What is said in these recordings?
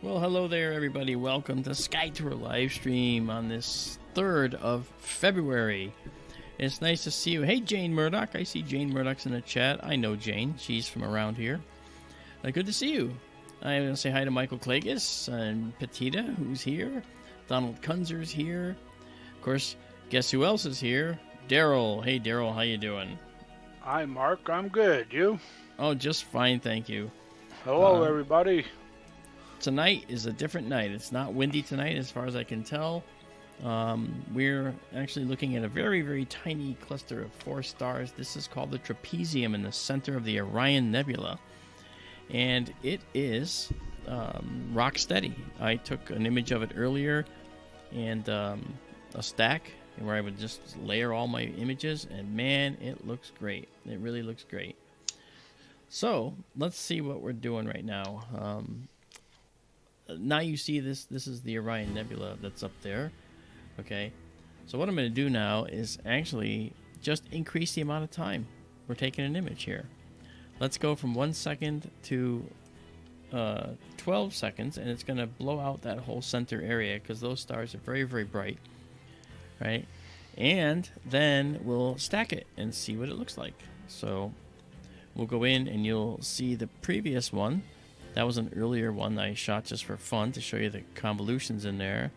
Well, hello there, everybody. Welcome to Sky Tour live stream on this 3rd of February. It's nice to see you. Hey, Jane Murdoch. I see Jane Murdoch's in the chat. I know Jane. She's from around here. Good to see you. I'm going to say hi to Michael Klages and Petita, who's here. Donald Kunzer's here. Of course, guess who else is here? Daryl. Hey, Daryl. How you doing? Hi, Mark. I'm good. You? Oh, just fine, thank you. Hello, everybody. Tonight is a different night. It's not windy tonight as far as I can tell. We're actually looking at a very, very tiny cluster of 4 stars. This is called the Trapezium in the center of the Orion Nebula. And it is rock steady. I took an image of it earlier and a stack where I would just layer all my images. And man, it looks great. It really looks great. So let's see what we're doing right now. Now you see this is the Orion Nebula that's up there. Okay, so what I'm going to do now is actually just increase the amount of time we're taking an image here. Let's go from 1 second to 12 seconds, and it's going to blow out that whole center area because those stars are very, very bright, right? And then we'll stack it and see what it looks like. So we'll go in and you'll see the previous one. That was an earlier one I shot just for fun to show you the convolutions in there.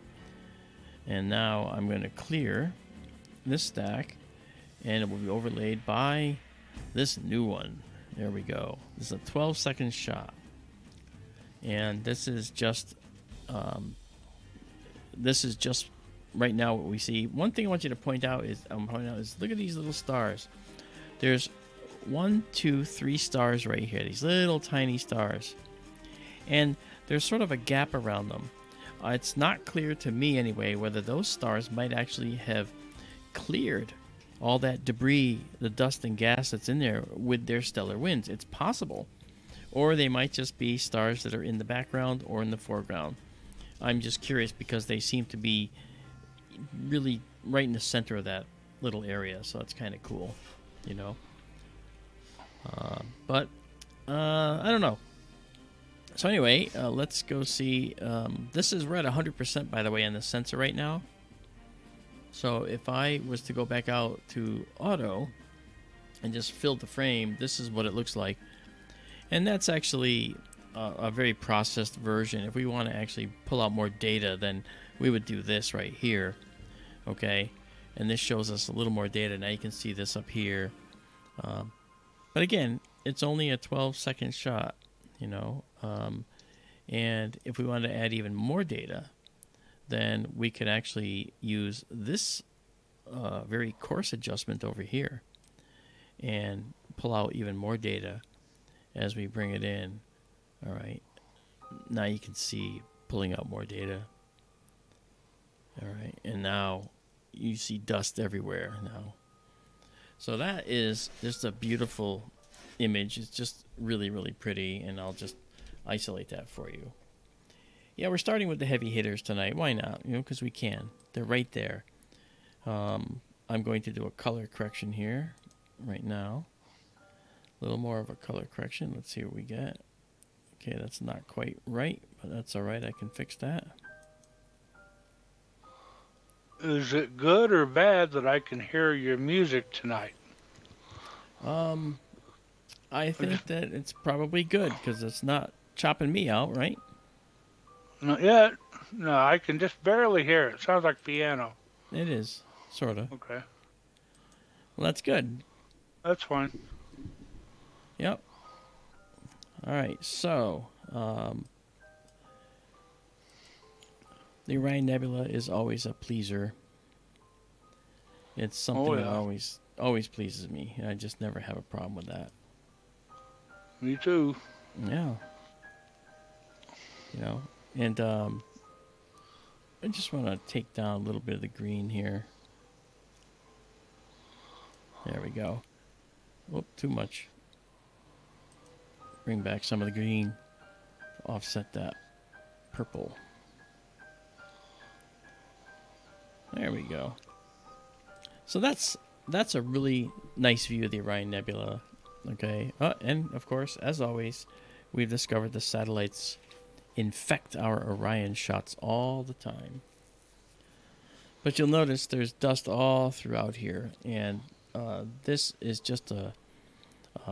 And now I'm going to clear this stack and it will be overlaid by this new one. There we go. This is a 12-second shot. And this is just right now what we see. One thing I want you to point out is look at these little stars. There's 1, 2, 3 stars right here. These little tiny stars. And there's sort of a gap around them. It's not clear to me anyway whether those stars might actually have cleared all that debris, the dust and gas that's in there with their stellar winds. It's possible. Or they might just be stars that are in the background or in the foreground. I'm just curious because they seem to be really right in the center of that little area, so it's kind of cool, you know. But I don't know. So anyway, let's go see. This is right 100%, by the way, on the sensor right now. So if I was to go back out to auto and just fill the frame, this is what it looks like. And that's actually a very processed version. If we want to actually pull out more data, then we would do this right here. Okay, and this shows us a little more data. Now you can see this up here. But again, it's only a 12-second shot, you know. And if we wanted to add even more data, then we could actually use this very coarse adjustment over here and pull out even more data as we bring it in. All right. Now you can see pulling out more data. All right. And now you see dust everywhere now. So that is just a beautiful image. It's just really, really pretty. And I'll just isolate that for you. Yeah, we're starting with the heavy hitters tonight. Why not? You know, because we can. They're right there. I'm going to do a color correction here right now. A little more of a color correction. Let's see what we get. Okay, that's not quite right, but that's all right. I can fix that. Is it good or bad that I can hear your music tonight? I think that it's probably good because it's not chopping me out, right? Not yet. No, I can just barely hear it. Sounds like piano. It is, sort of. Okay. Well, that's good. That's fine. Yep. All right, so the Orion Nebula is always a pleaser. It's something that always pleases me. I just never have a problem with that. Me too. Yeah. You know, and I just want to take down a little bit of the green here. There we go. Whoop, too much. Bring back some of the green to offset that purple. There we go. So that's a really nice view of the Orion Nebula. Okay, and of course, as always, we've discovered the satellites infect our Orion shots all the time. But you'll notice there's dust all throughout here, and this is just a...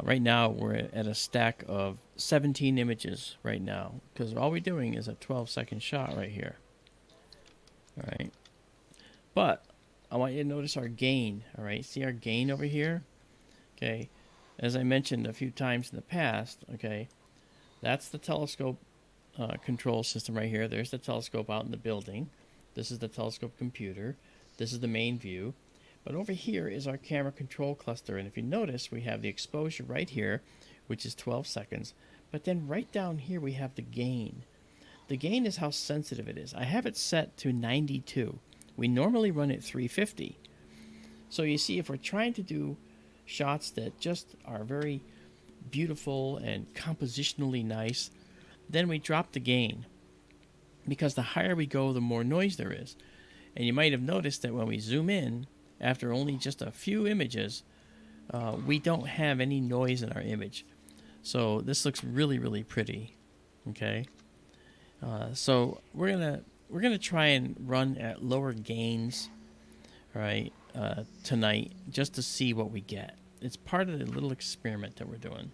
right now we're at a stack of 17 images right now, because all we're doing is a 12-second shot right here. All right. But I want you to notice our gain, all right? See our gain over here? Okay. As I mentioned a few times in the past, okay, that's the telescope control system right here. There's the telescope out in the building. This is the telescope computer. This is the main view. But over here is our camera control cluster. And if you notice, we have the exposure right here, which is 12 seconds. But then right down here, we have the gain. The gain is how sensitive it is. I have it set to 92. We normally run at 350. So you see, if we're trying to do shots that just are very beautiful and compositionally nice, then we drop the gain. Because the higher we go, the more noise there is. And you might have noticed that when we zoom in, after only just a few images, we don't have any noise in our image. So this looks really, really pretty. Okay. So we're gonna try and run at lower gains, right, tonight, just to see what we get. It's part of the little experiment that we're doing.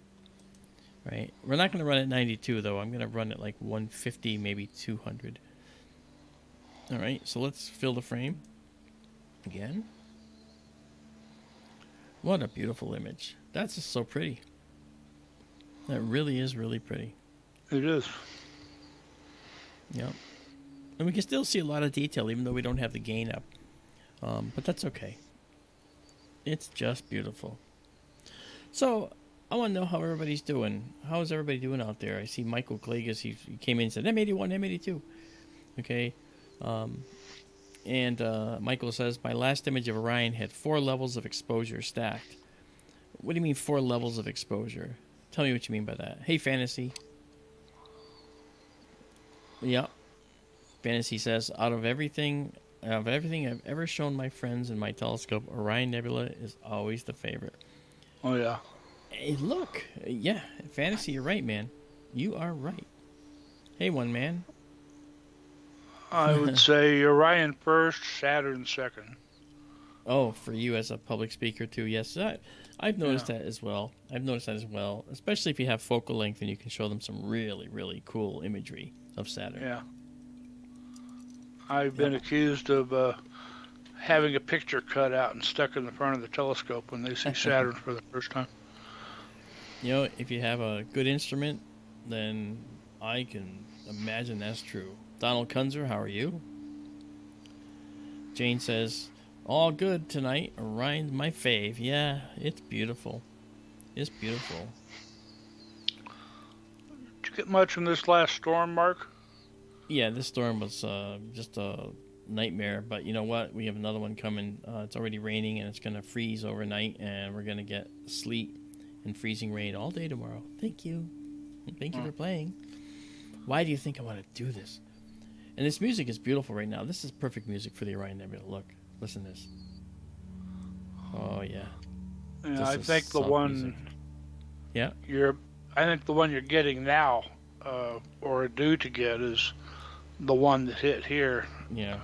Right. We're not gonna run at 92 though. I'm gonna run at like 150, maybe 200. All right. So let's fill the frame again. What a beautiful image. That's just so pretty. That really is really pretty. It is. Yep. And we can still see a lot of detail even though we don't have the gain up. But that's okay. It's just beautiful. So I want to know how everybody's doing. How is everybody doing out there? I see Michael Glagas. He came in and said M81, M82. Okay. And Michael says, my last image of Orion had 4 levels of exposure stacked. What do you mean 4 levels of exposure? Tell me what you mean by that. Hey, Fantasy. Yep. Fantasy says, out of everything I've ever shown my friends in my telescope, Orion Nebula is always the favorite. Oh, yeah. Hey, look. Yeah, Fantasy, you're right, man. You are right. Hey, one man. I would say Orion first, Saturn second. Oh, for you as a public speaker too, yes. I've noticed that as well. Especially if you have focal length and you can show them some really, really cool imagery of Saturn. Yeah. I've been accused of having a picture cut out and stuck in the front of the telescope when they see Saturn for the first time. You know, if you have a good instrument, then I can imagine that's true. Donald Kunzer, how are you? Jane says, all good tonight. Orion's my fave. Yeah, it's beautiful. It's beautiful. Did you get much from this last storm, Mark? Yeah, this storm was just a nightmare. But you know what? We have another one coming. It's already raining, and it's going to freeze overnight, and we're going to get sleet and freezing rain all day tomorrow. Thank you. Thank you for playing. Why do you think I want to do this? And this music is beautiful right now. This is perfect music for the Orion Nebula. Look, listen to this. Oh yeah. Yeah, I think the one. Music. Yeah. I think the one you're getting now, or are due to get, is the one that hit here. Yeah.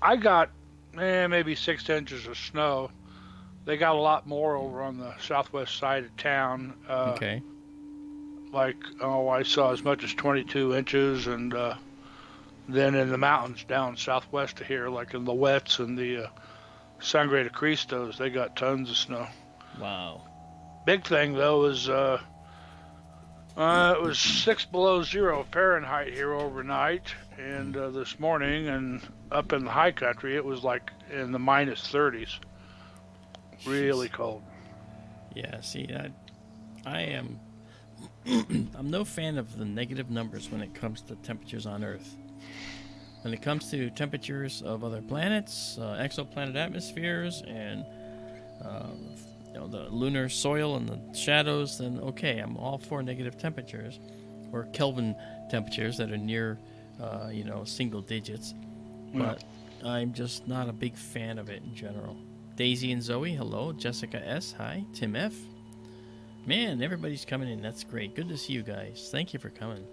I got maybe 6 inches of snow. They got a lot more over on the southwest side of town. Okay. I saw as much as 22 inches, and then in the mountains down southwest of here, like in the Wets and the Sangre de Cristos, they got tons of snow. Wow. Big thing, though, is it was 6 below 0 Fahrenheit here overnight, and this morning, and up in the high country, it was like in the minus 30s. Really cold. Yeah, see, I am... I'm no fan of the negative numbers when it comes to temperatures on Earth. When it comes to temperatures of other planets, exoplanet atmospheres, and the lunar soil and the shadows, then okay, I'm all for negative temperatures, or Kelvin temperatures that are near, single digits. But I'm just not a big fan of it in general. Daisy and Zoe, hello. Jessica S, hi. Tim F. Man, everybody's coming in. That's great. Good to see you guys. Thank you for coming.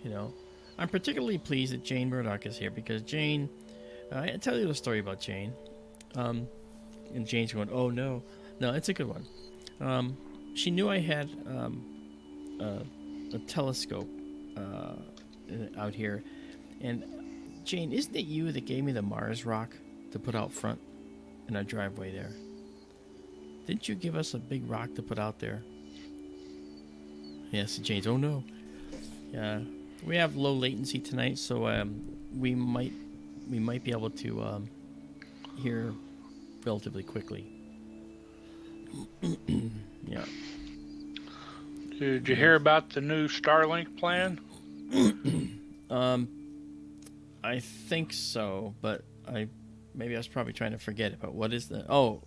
You know, I'm particularly pleased that Jane Murdoch is here because Jane, I'll tell you the story about Jane. And Jane's going, oh no. No, it's a good one. She knew I had a telescope out here. And Jane, isn't it you that gave me the Mars rock to put out front in our driveway there? Didn't you give us a big rock to put out there? Yes, Jane's, oh no. Yeah, we have low latency tonight, so we might be able to hear relatively quickly. Yeah. Did you hear about the new Starlink plan? I think so, but maybe I was probably trying to forget it. But what is the? Oh,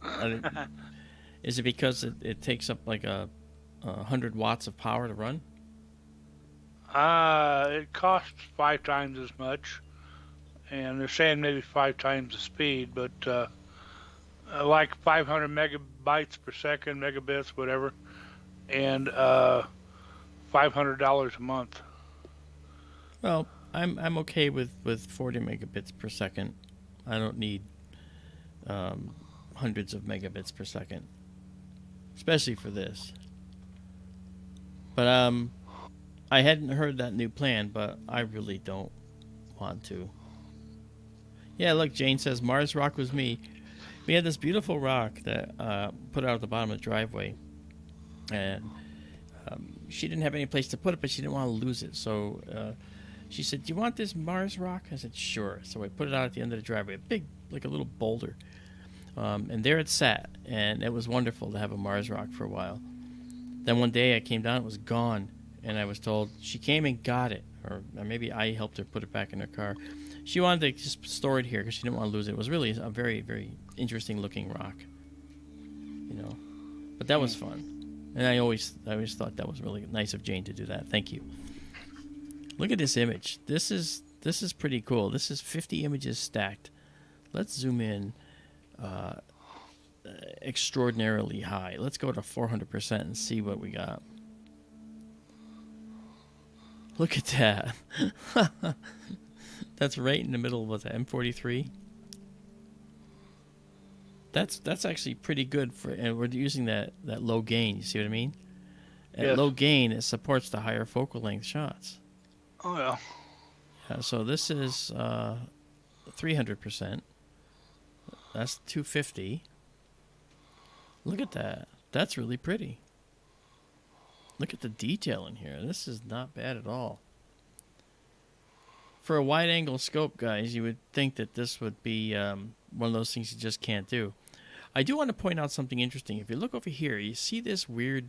is it because it takes up like 100 watts of power to run? It costs 5 times as much, and they're saying maybe 5 times the speed, but like 500 megabytes per second, megabits, whatever, and $500 a month. Well, I'm okay with 40 megabits per second. I don't need hundreds of megabits per second, especially for this. But I hadn't heard that new plan, but I really don't want to. Yeah, look, Jane says Mars rock was me. We had this beautiful rock that put out at the bottom of the driveway, and she didn't have any place to put it, but she didn't want to lose it. So she said, "Do you want this Mars rock?" I said, "Sure." So I put it out at the end of the driveway, big, like a little boulder, and there it sat, and it was wonderful to have a Mars rock for a while. Then one day I came down, it was gone, and I was told she came and got it, or maybe I helped her put it back in her car. She wanted to just store it here because she didn't want to lose it. It was really a very, very interesting looking rock, you know. But that was fun, and I always thought that was really nice of Jane to do that. Thank you. Look at this image. This is pretty cool. This is 50 images stacked. Let's zoom in extraordinarily high. Let's go to 400% and see what we got. Look at that. That's right in the middle of what's that, M43. That's actually pretty good for, and we're using that low gain. You see what I mean? At Yes. low gain, it supports the higher focal length shots. Oh yeah. Yeah, so this is 300%. That's 250. Look at that. That's really pretty. Look at the detail in here. This is not bad at all. For a wide-angle scope, guys, you would think that this would be one of those things you just can't do. I do want to point out something interesting. If you look over here, you see this weird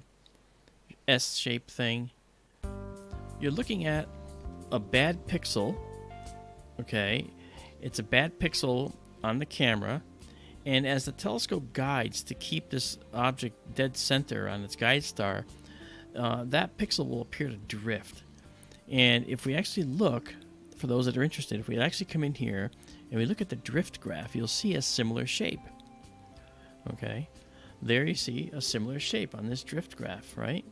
S-shaped thing? You're looking at a bad pixel, okay? It's a bad pixel on the camera, and as the telescope guides to keep this object dead center on its guide star, that pixel will appear to drift. And if we actually look, for those that are interested, if we actually come in here and we look at the drift graph, you'll see a similar shape. Okay, there you see a similar shape on this drift graph, right?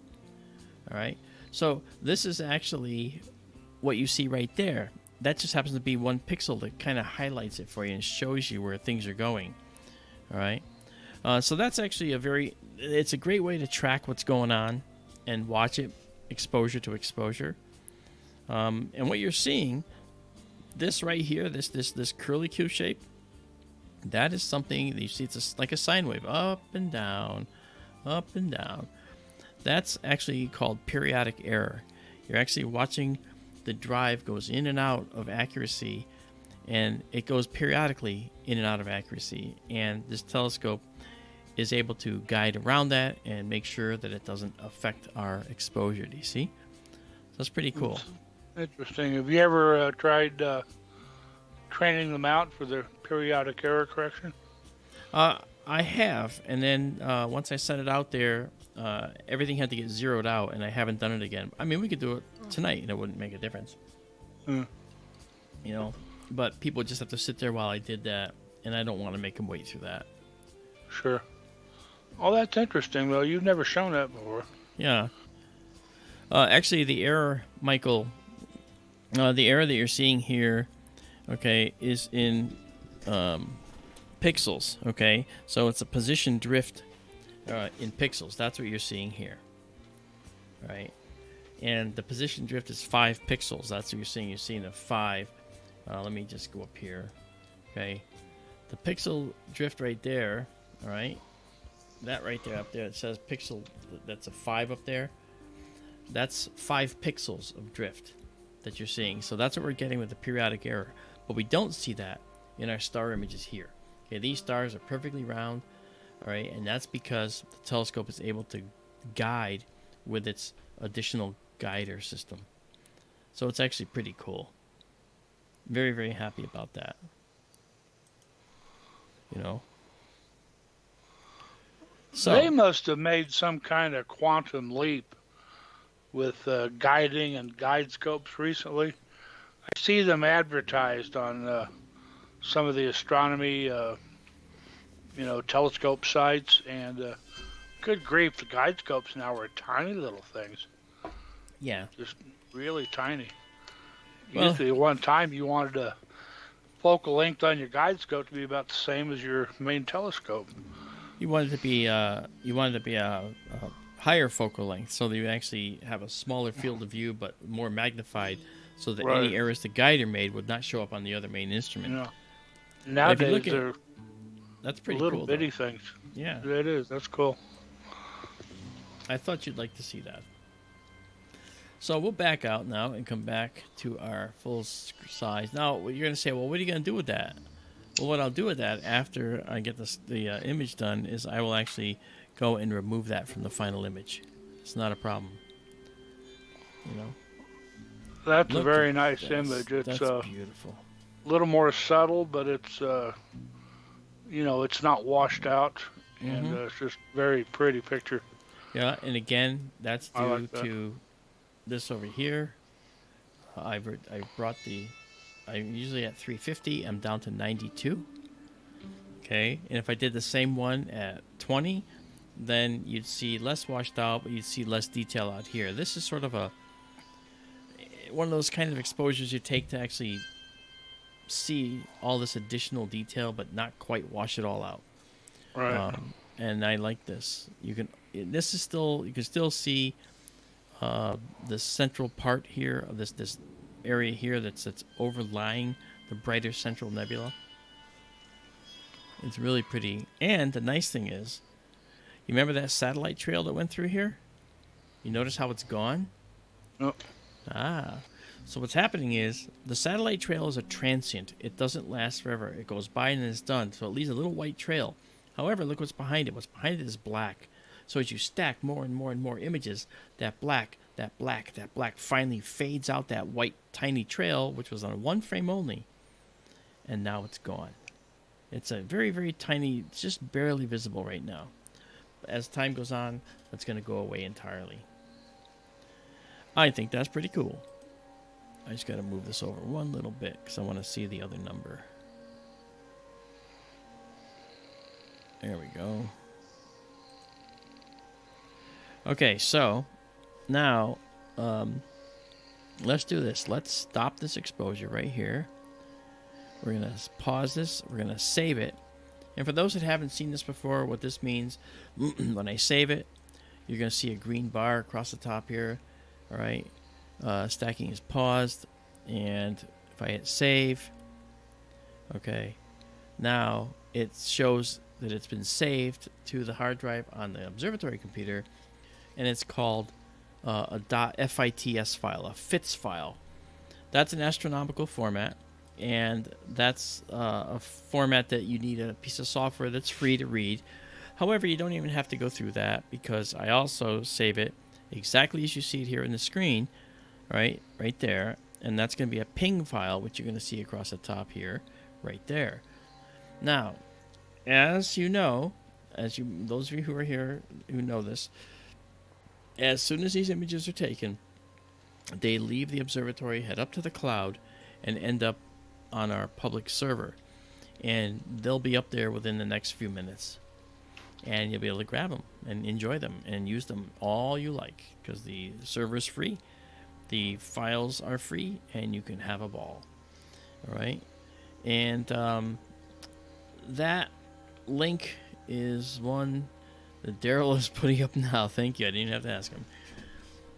All right, so this is actually what you see right there. That just happens to be one pixel that kind of highlights it for you and shows you where things are going. All right, so that's actually it's a great way to track what's going on and watch it exposure to exposure. And what you're seeing, this right here, this curly Q shape, that is something that you see. It's like a sine wave, up and down, up and down. That's actually called periodic error. You're actually watching the drive goes in and out of accuracy, and it goes periodically in and out of accuracy. And this telescope is able to guide around that and make sure that it doesn't affect our exposure. Do you see? So that's pretty cool. Interesting. Have you ever tried training them out for the periodic error correction? I have, and then once I set it out there, everything had to get zeroed out, and I haven't done it again. I mean, we could do it tonight, and it wouldn't make a difference. You know, but people just have to sit there while I did that, and I don't want to make them wait through that. Sure. Oh, that's interesting, though. You've never shown that before. Yeah. Actually, the error, Michael, The error that you're seeing here, okay, is in pixels, okay? So it's a position drift in pixels. That's what you're seeing here, right? And the position drift is 5 pixels. That's what you're seeing. You're seeing a 5. Let me just go up here, okay? The pixel drift right there, all right? That right there up there, it says pixel, that's a 5 up there. That's 5 pixels of drift that you're seeing. So that's what we're getting with the periodic error. But we don't see that in our star images here. Okay, these stars are perfectly round, all right? And that's because the telescope is able to guide with its additional guider system. So it's actually pretty cool. Very, very happy about that. You know? So They must have made some kind of quantum leap with guiding and guide scopes recently. I see them advertised on some of the astronomy, telescope sites, and good grief, the guide scopes now are tiny little things. yeah. Just really tiny. Well, Usually, one time you wanted a focal length on your guide scope to be about the same as your main telescope. you wanted to be a higher focal length, so that you actually have a smaller field of view, but more magnified, so that any Right. errors the guider made would not show up on the other main instrument. Yeah. But if you Nowadays, look at- they're That's pretty little cool. bitty Though. things. Yeah, It is. That's cool. I thought you'd like to see that. So we'll back out now and come back to our full size. Now you're going to say, well, what are you going to do with that? Well, what I'll do with that after I get the image done is I will actually go and remove that from the final image. It's not a problem. You know. That's a Look very at nice this. image. It's That's a beautiful. little more subtle, but it's it's not washed out, and Mhm. it's just very pretty picture. Yeah, and again, that's I due like that. to this over here. I brought I'm usually at 350. I'm down to 92. Okay, and if I did the same one at 20, then you'd see less washed out, but you'd see less detail out here. This is sort of one of those kind of exposures you take to actually see all this additional detail, but not quite wash it all out. Right. And I like this. You can still see the central part here of this area here that's overlying the brighter central nebula. It's really pretty. And the nice thing is, you remember that satellite trail that went through here? You notice how it's gone? Oh, So what's happening is the satellite trail is a transient. It doesn't last forever. It goes by and then it's done. So it leaves a little white trail. However, look what's behind it. What's behind it is black. So as you stack more and more and more images, that black finally fades out that white tiny trail, which was on one frame only. And now it's gone. It's a very, very tiny, it's just barely visible right now. As time goes on, that's going to go away entirely. I think that's pretty cool. I just got to move this over one little bit because I want to see the other number. There we go. Okay, so now let's do this. Let's stop this exposure right here. We're going to pause this. We're going to save it. And for those that haven't seen this before, what this means, when I save it, you're going to see a green bar across the top here. All right. Stacking is paused. And if I hit save, okay, now it shows that it's been saved to the hard drive on the observatory computer. And it's called a .fits file, a FITS file. That's an astronomical format. And that's a format that you need a piece of software that's free to read. However, you don't even have to go through that because I also save it exactly as you see it here in the screen, right there. And that's going to be a ping file, which you're going to see across the top here, right there. Now, as you know, those of you who are here who know this, as soon as these images are taken, they leave the observatory, head up to the cloud, and end up on our public server, and they'll be up there within the next few minutes, and you'll be able to grab them and enjoy them and use them all you like because the server is free. The files are free, and you can have a ball. All right, and that link is one that Daryl is putting up now. Thank you. I didn't have to ask him.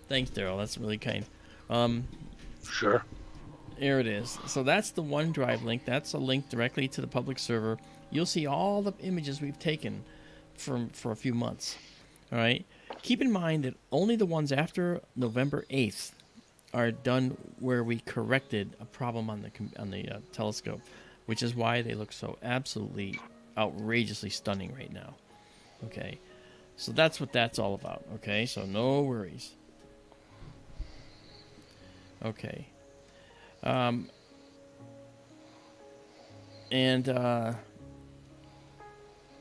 Thanks, Daryl. That's really kind. Sure. There it is. So that's the OneDrive link. That's a link directly to the public server. You'll see all the images we've taken for a few months. All right. Keep in mind that only the ones after November 8th are done where we corrected a problem on the telescope, which is why they look so absolutely outrageously stunning right now. Okay. So that's what that's all about. Okay. So no worries. Okay.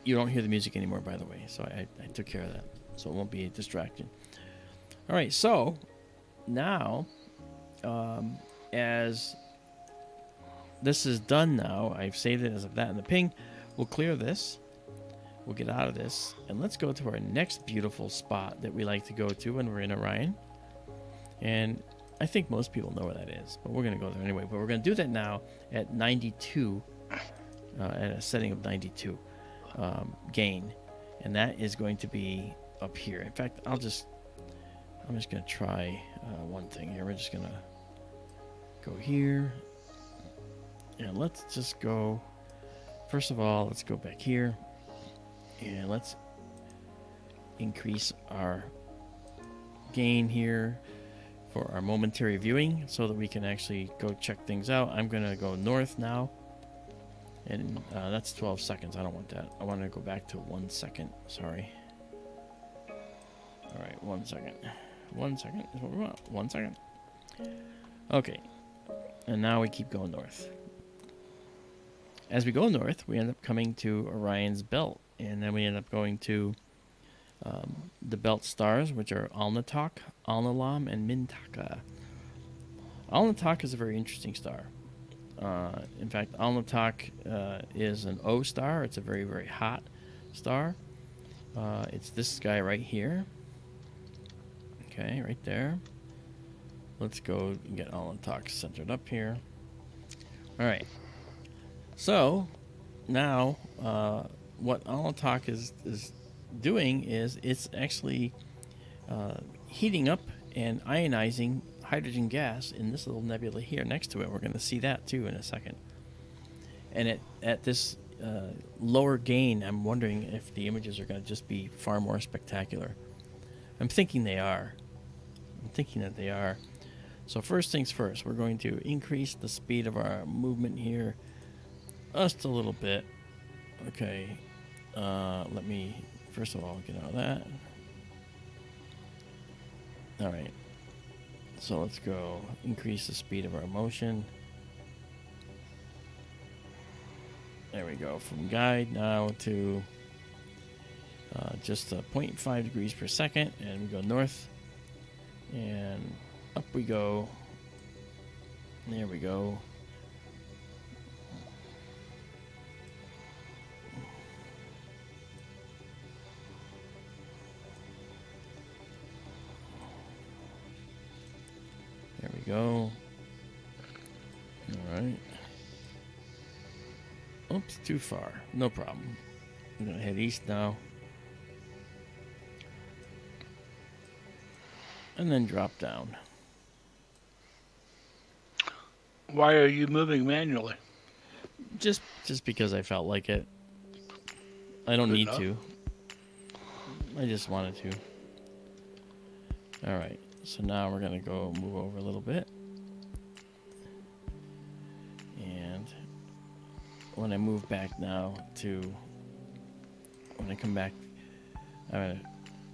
You don't hear the music anymore, by the way, so I took care of that, so it won't be a distraction. All right, so now, as this is done now, I've saved it as of that in the ping. We'll clear this. We'll get out of this, and let's go to our next beautiful spot that we like to go to when we're in Orion. And I think most people know where that is, but we're going to go there anyway. But we're going to do that now at 92, at a setting of 92 gain, and that is going to be up here. In fact, I'm just going to try one thing here. We're just going to go here, and let's just go. First of all, let's go back here, and let's increase our gain here for our momentary viewing so that we can actually go check things out. I'm going to go north now, and that's 12 seconds. I don't want that. I want to go back to 1 second. Sorry. All right, 1 second. 1 second is what we want. 1 second. Okay, and now we keep going north. As we go north, we end up coming to Orion's belt, and then we end up going to the belt stars, which are Alnitac, Alnilam, and Mintaka. Alnitak is a very interesting star. In fact, Alnitak is an O star. It's a very, very hot star. It's this guy right here. Okay, right there. Let's go and get Alnitak centered up here. All right. So now what Alnitak is doing is it's actually heating up and ionizing hydrogen gas in this little nebula here next to it. We're going to see that too in a second. And at this lower gain, I'm wondering if the images are going to just be far more spectacular. I'm thinking they are. I'm thinking that they are. So first things first, we're going to increase the speed of our movement here just a little bit. Okay. Let me first of all get out of that. All right. So let's go increase the speed of our motion. There we go. From guide now to just 0.5 degrees per second, and we go north, and up we go. There we go. There we go. All right. Oops, too far. No problem. I'm going to head east now. And then drop down. Why are you moving manually? Just because I felt like it. I don't need to. I just wanted to. All right. So now we're going to go move over a little bit. And when I move back now to, when I come back, I'm going to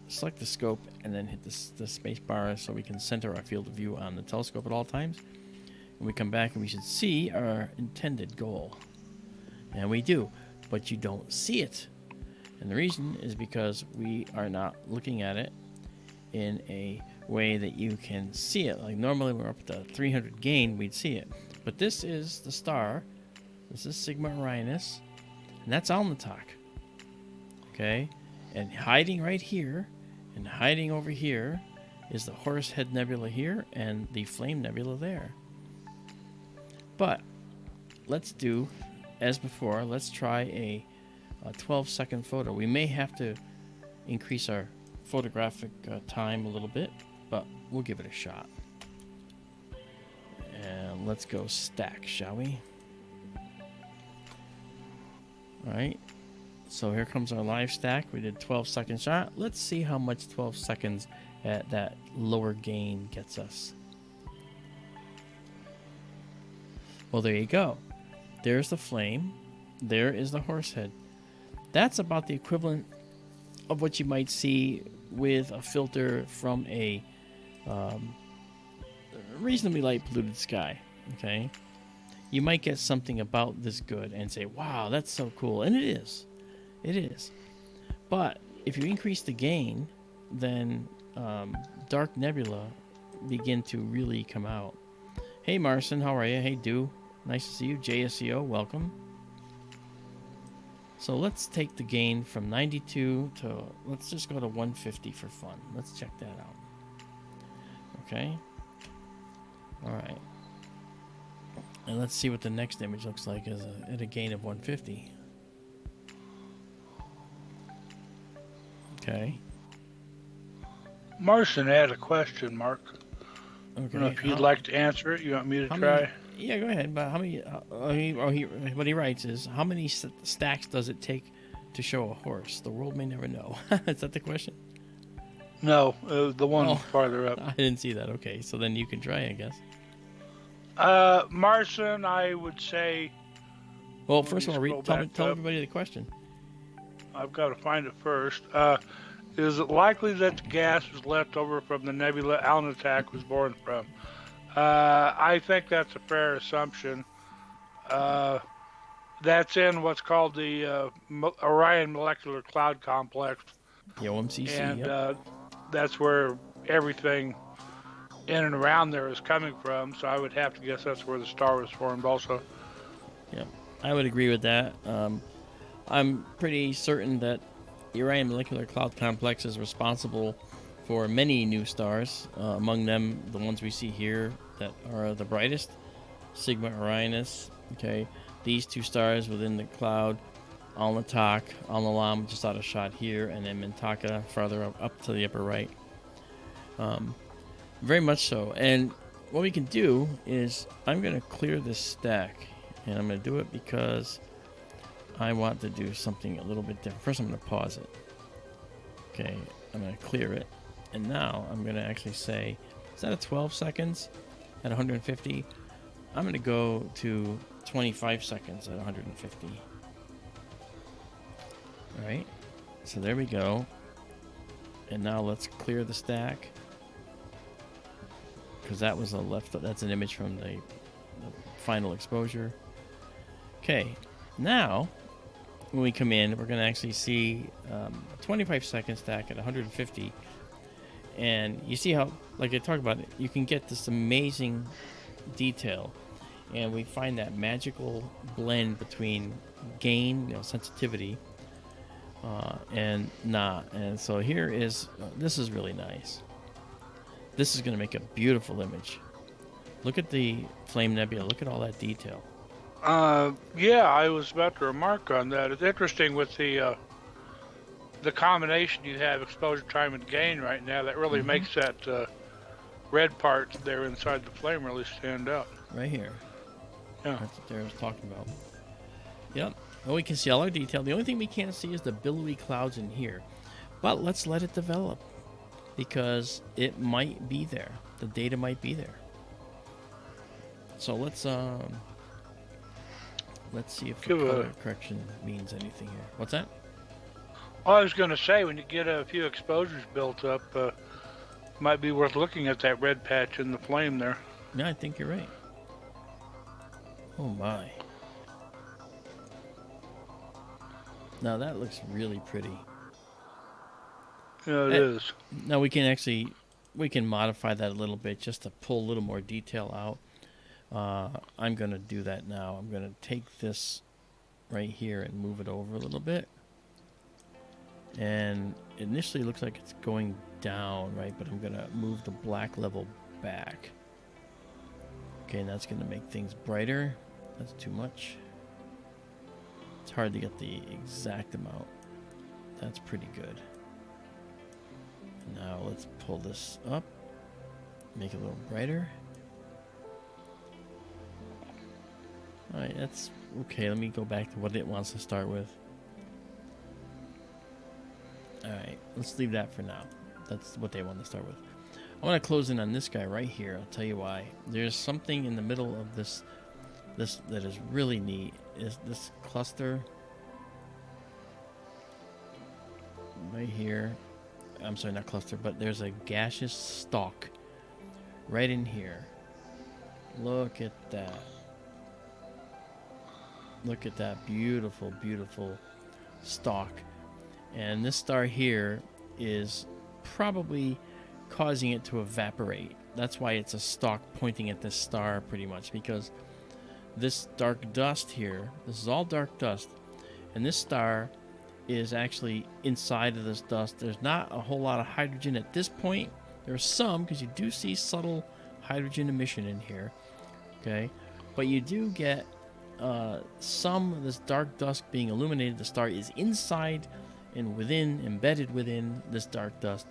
select the scope and then hit the space bar so we can center our field of view on the telescope at all times. When we come back, and we should see our intended goal. And we do, but you don't see it. And the reason is because we are not looking at it in a way that you can see it. Like normally when we're up at the 300 gain, we'd see it. But this is the star. This is Sigma Orionis. And that's Alnitak. Okay? And hiding right here, and hiding over here, is the Horsehead Nebula here and the Flame Nebula there. But let's do, as before, let's try a 12-second photo. We may have to increase our photographic time a little bit, but we'll give it a shot. And let's go stack, shall we? Alright, so here comes our live stack. We did 12-second shot. Let's see how much 12 seconds at that lower gain gets us. Well, there you go. There's the flame. There is the Horsehead. That's about the equivalent of what you might see with a filter from a reasonably light polluted sky. Okay, you might get something about this good and say, wow, that's so cool. And it is. It is. But if you increase the gain, then dark nebula begin to really come out. Hey, Marcin, how are you? Hey, Do. Nice to see you. JSCO, welcome. So let's take the gain from 92 to, let's just go to 150 for fun. Let's check that out. Okay. All right. And let's see what the next image looks like at a gain of 150. Okay. Marcin had a question, Marc. Okay. I don't know if you'd like to answer it. You want me to try? Yeah, go ahead. But how many? What he writes is, how many stacks does it take to show a horse? The world may never know. Is that the question? No, the one farther up. I didn't see that. Okay, so then you can try, I guess. Marcin, I would say. Well, first of all, tell everybody the question. I've got to find it first. Is it likely that the gas was left over from the nebula Alnitac was born from? I think that's a fair assumption. That's in what's called the Orion Molecular Cloud Complex. The OMCC, and yep. That's where everything in and around there is coming from. So I would have to guess that's where the star was formed also. Yeah, I would agree with that. I'm pretty certain that the Orion Molecular Cloud Complex is responsible for many new stars, among them the ones we see here that are the brightest, Sigma Orionis. Okay, these two stars within the cloud, Alnitac, Alnilam just out of shot here, and then Mintaka farther up to the upper right. Very much so. And what we can do is I'm going to clear this stack, and I'm going to do it because I want to do something a little bit different. First, I'm going to pause it. Okay, I'm going to clear it. And now I'm going to actually say, is that at 12 seconds at 150? I'm going to go to 25 seconds at 150. All right, so there we go. And now let's clear the stack, because that was that's an image from the final exposure. Okay, now when we come in, we're going to actually see a 25 second stack at 150. And you see how, like I talked about, you can get this amazing detail. And we find that magical blend between gain, sensitivity, and not. And so here is, this is really nice. This is going to make a beautiful image. Look at the Flame Nebula. Look at all that detail. Yeah, I was about to remark on that. It's interesting with the combination you have, exposure time and gain right now, that really makes that red part there inside the flame really stand out. Right here. Yeah. That's what I was talking about. Yep. Well, we can see all our detail. The only thing we can't see is the billowy clouds in here. But let's let it develop, because it might be there. The data might be there. So let's see if the color correction means anything here. What's that? Well, I was going to say, when you get a few exposures built up, might be worth looking at that red patch in the flame there. Yeah, I think you're right. Oh my. Now that looks really pretty. Yeah, it is. Now we can modify that a little bit just to pull a little more detail out. I'm going to do that now. I'm going to take this right here and move it over a little bit. And initially it looks like it's going down, right? But I'm going to move the black level back. Okay, and that's going to make things brighter. That's too much. It's hard to get the exact amount. That's pretty good. Now let's pull this up. Make it a little brighter. Alright, that's okay. Let me go back to what it wants to start with. Alright, let's leave that for now. That's what they want to start with. I want to close in on this guy right here. I'll tell you why. There's something in the middle of this that is really neat. Is this cluster right here. I'm sorry, not cluster, but there's a gaseous stalk right in here. Look at that. Look at that beautiful, beautiful stalk. And this star here is probably causing it to evaporate. That's why it's a stalk pointing at this star pretty much, because this dark dust here, this is all dark dust, and this star is actually inside of this dust. There's not a whole lot of hydrogen at this point. There's some, because you do see subtle hydrogen emission in here, okay? But you do get some of this dark dust being illuminated. The star is inside and within, embedded within this dark dust.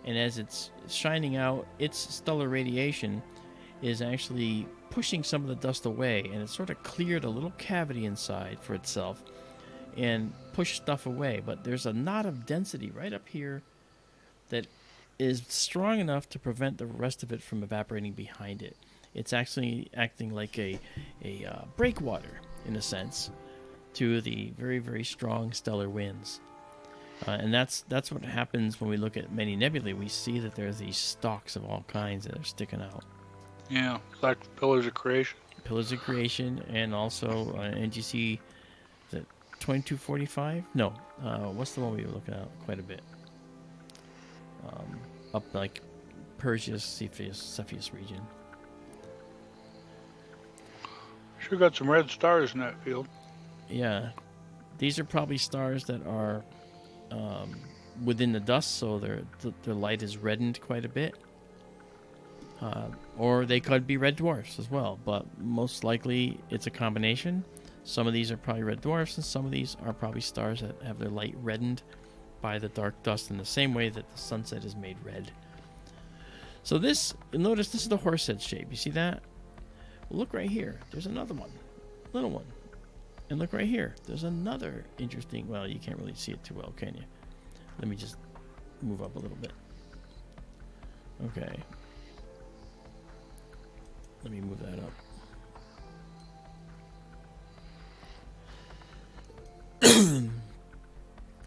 And as it's shining out, its stellar radiation is actually pushing some of the dust away, and it sort of cleared a little cavity inside for itself and pushed stuff away. But there's a knot of density right up here that is strong enough to prevent the rest of it from evaporating behind it. It's actually acting like a breakwater, in a sense, to the very, very strong stellar winds. And that's what happens when we look at many nebulae. We see that there's these stalks of all kinds that are sticking out. Yeah, like pillars of creation. Pillars of creation, and also NGC, is it 2245? No, what's the one we were looking at quite a bit? Up like Perseus, Cepheus region. Sure got some red stars in that field. Yeah, these are probably stars that are within the dust, so their light is reddened quite a bit. Or they could be red dwarfs as well, but most likely it's a combination. Some of these are probably red dwarfs, and some of these are probably stars that have their light reddened by the dark dust in the same way that the sunset is made red. So this, notice this is the Horsehead shape. You see that? Look right here. There's another one, little one. And look right here. There's another interesting, well, you can't really see it too well, can you? Let me just move up a little bit. Okay. Let me move that up.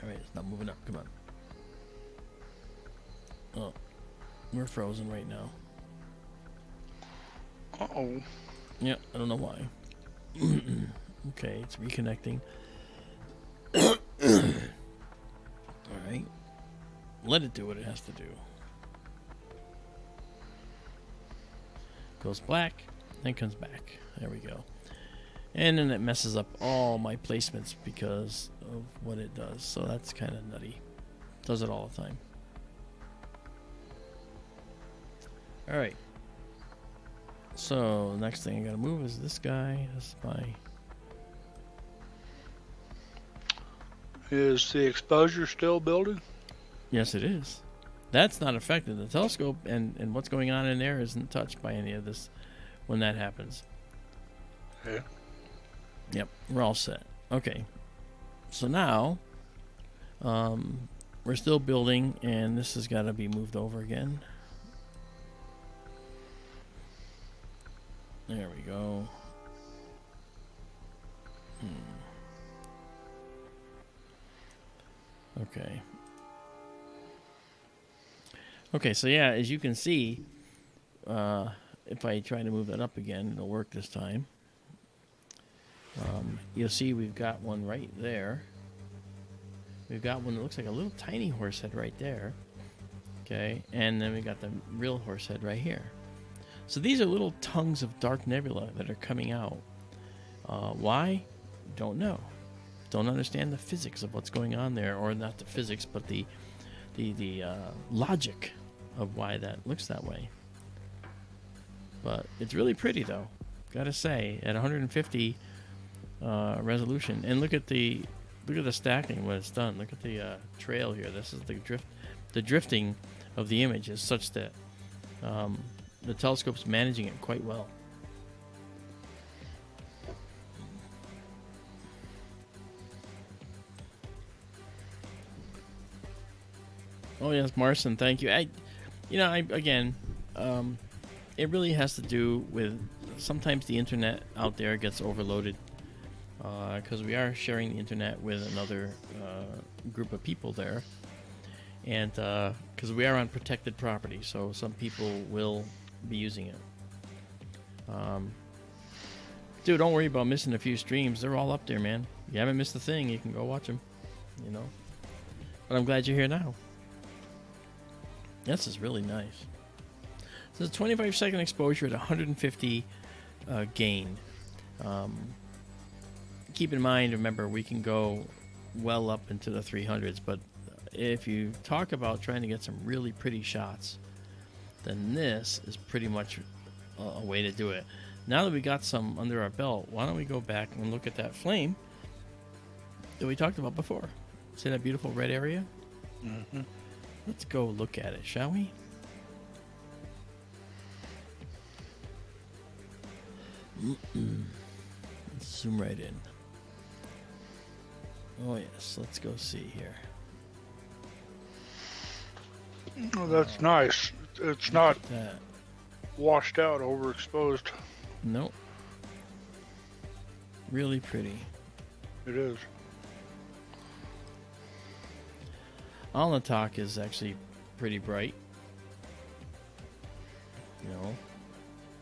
All right, it's not moving up. Come on. Oh, we're frozen right now. Uh-oh. Yeah, I don't know why. Okay, it's reconnecting. All right. Let it do what it has to do. Goes black, then comes back. There we go. And then it messes up all my placements because of what it does. So that's kind of nutty. Does it all the time. All right. So next thing I gotta move is this guy. This is my... Is the exposure still building? Yes, it is. That's not affected. The telescope and what's going on in there isn't touched by any of this when that happens. Yeah. Yep, we're all set. Okay. So now, we're still building, and this has got to be moved over again. There we go. Okay. Okay, so yeah, as you can see, if I try to move that up again, it'll work this time. You'll see we've got one right there. We've got one that looks like a little tiny Horsehead right there. Okay, and then we got the real Horsehead right here. So these are little tongues of dark nebula that are coming out. Why? Don't know. Don't understand the physics of what's going on there, or not the physics, but the the logic of why that looks that way. But it's really pretty though, gotta say, at 150 resolution. And look at the stacking when it's done. Look at the trail here. This is the drifting of the image is such that the telescope's managing it quite well. Oh yes, Marcin, thank you. Again, it really has to do with sometimes the internet out there gets overloaded because we are sharing the internet with another group of people there, and because we are on protected property, so some people will be using it. Dude, don't worry about missing a few streams. They're all up there, man. You haven't missed a thing. You can go watch them. But I'm glad you're here now. This is really nice. So it's a 25-second exposure at 150 gain. Keep in mind, remember, we can go well up into the 300s, but if you talk about trying to get some really pretty shots, then this is pretty much a way to do it. Now that we got some under our belt, why don't we go back and look at that flame that we talked about before? See that beautiful red area? Mm-hmm. Let's go look at it, shall we? Let's zoom right in. Oh yes, let's go see here. Oh, that's nice. It's not That. washed out, overexposed. Nope. Really pretty. It is. Alnitak is actually pretty bright.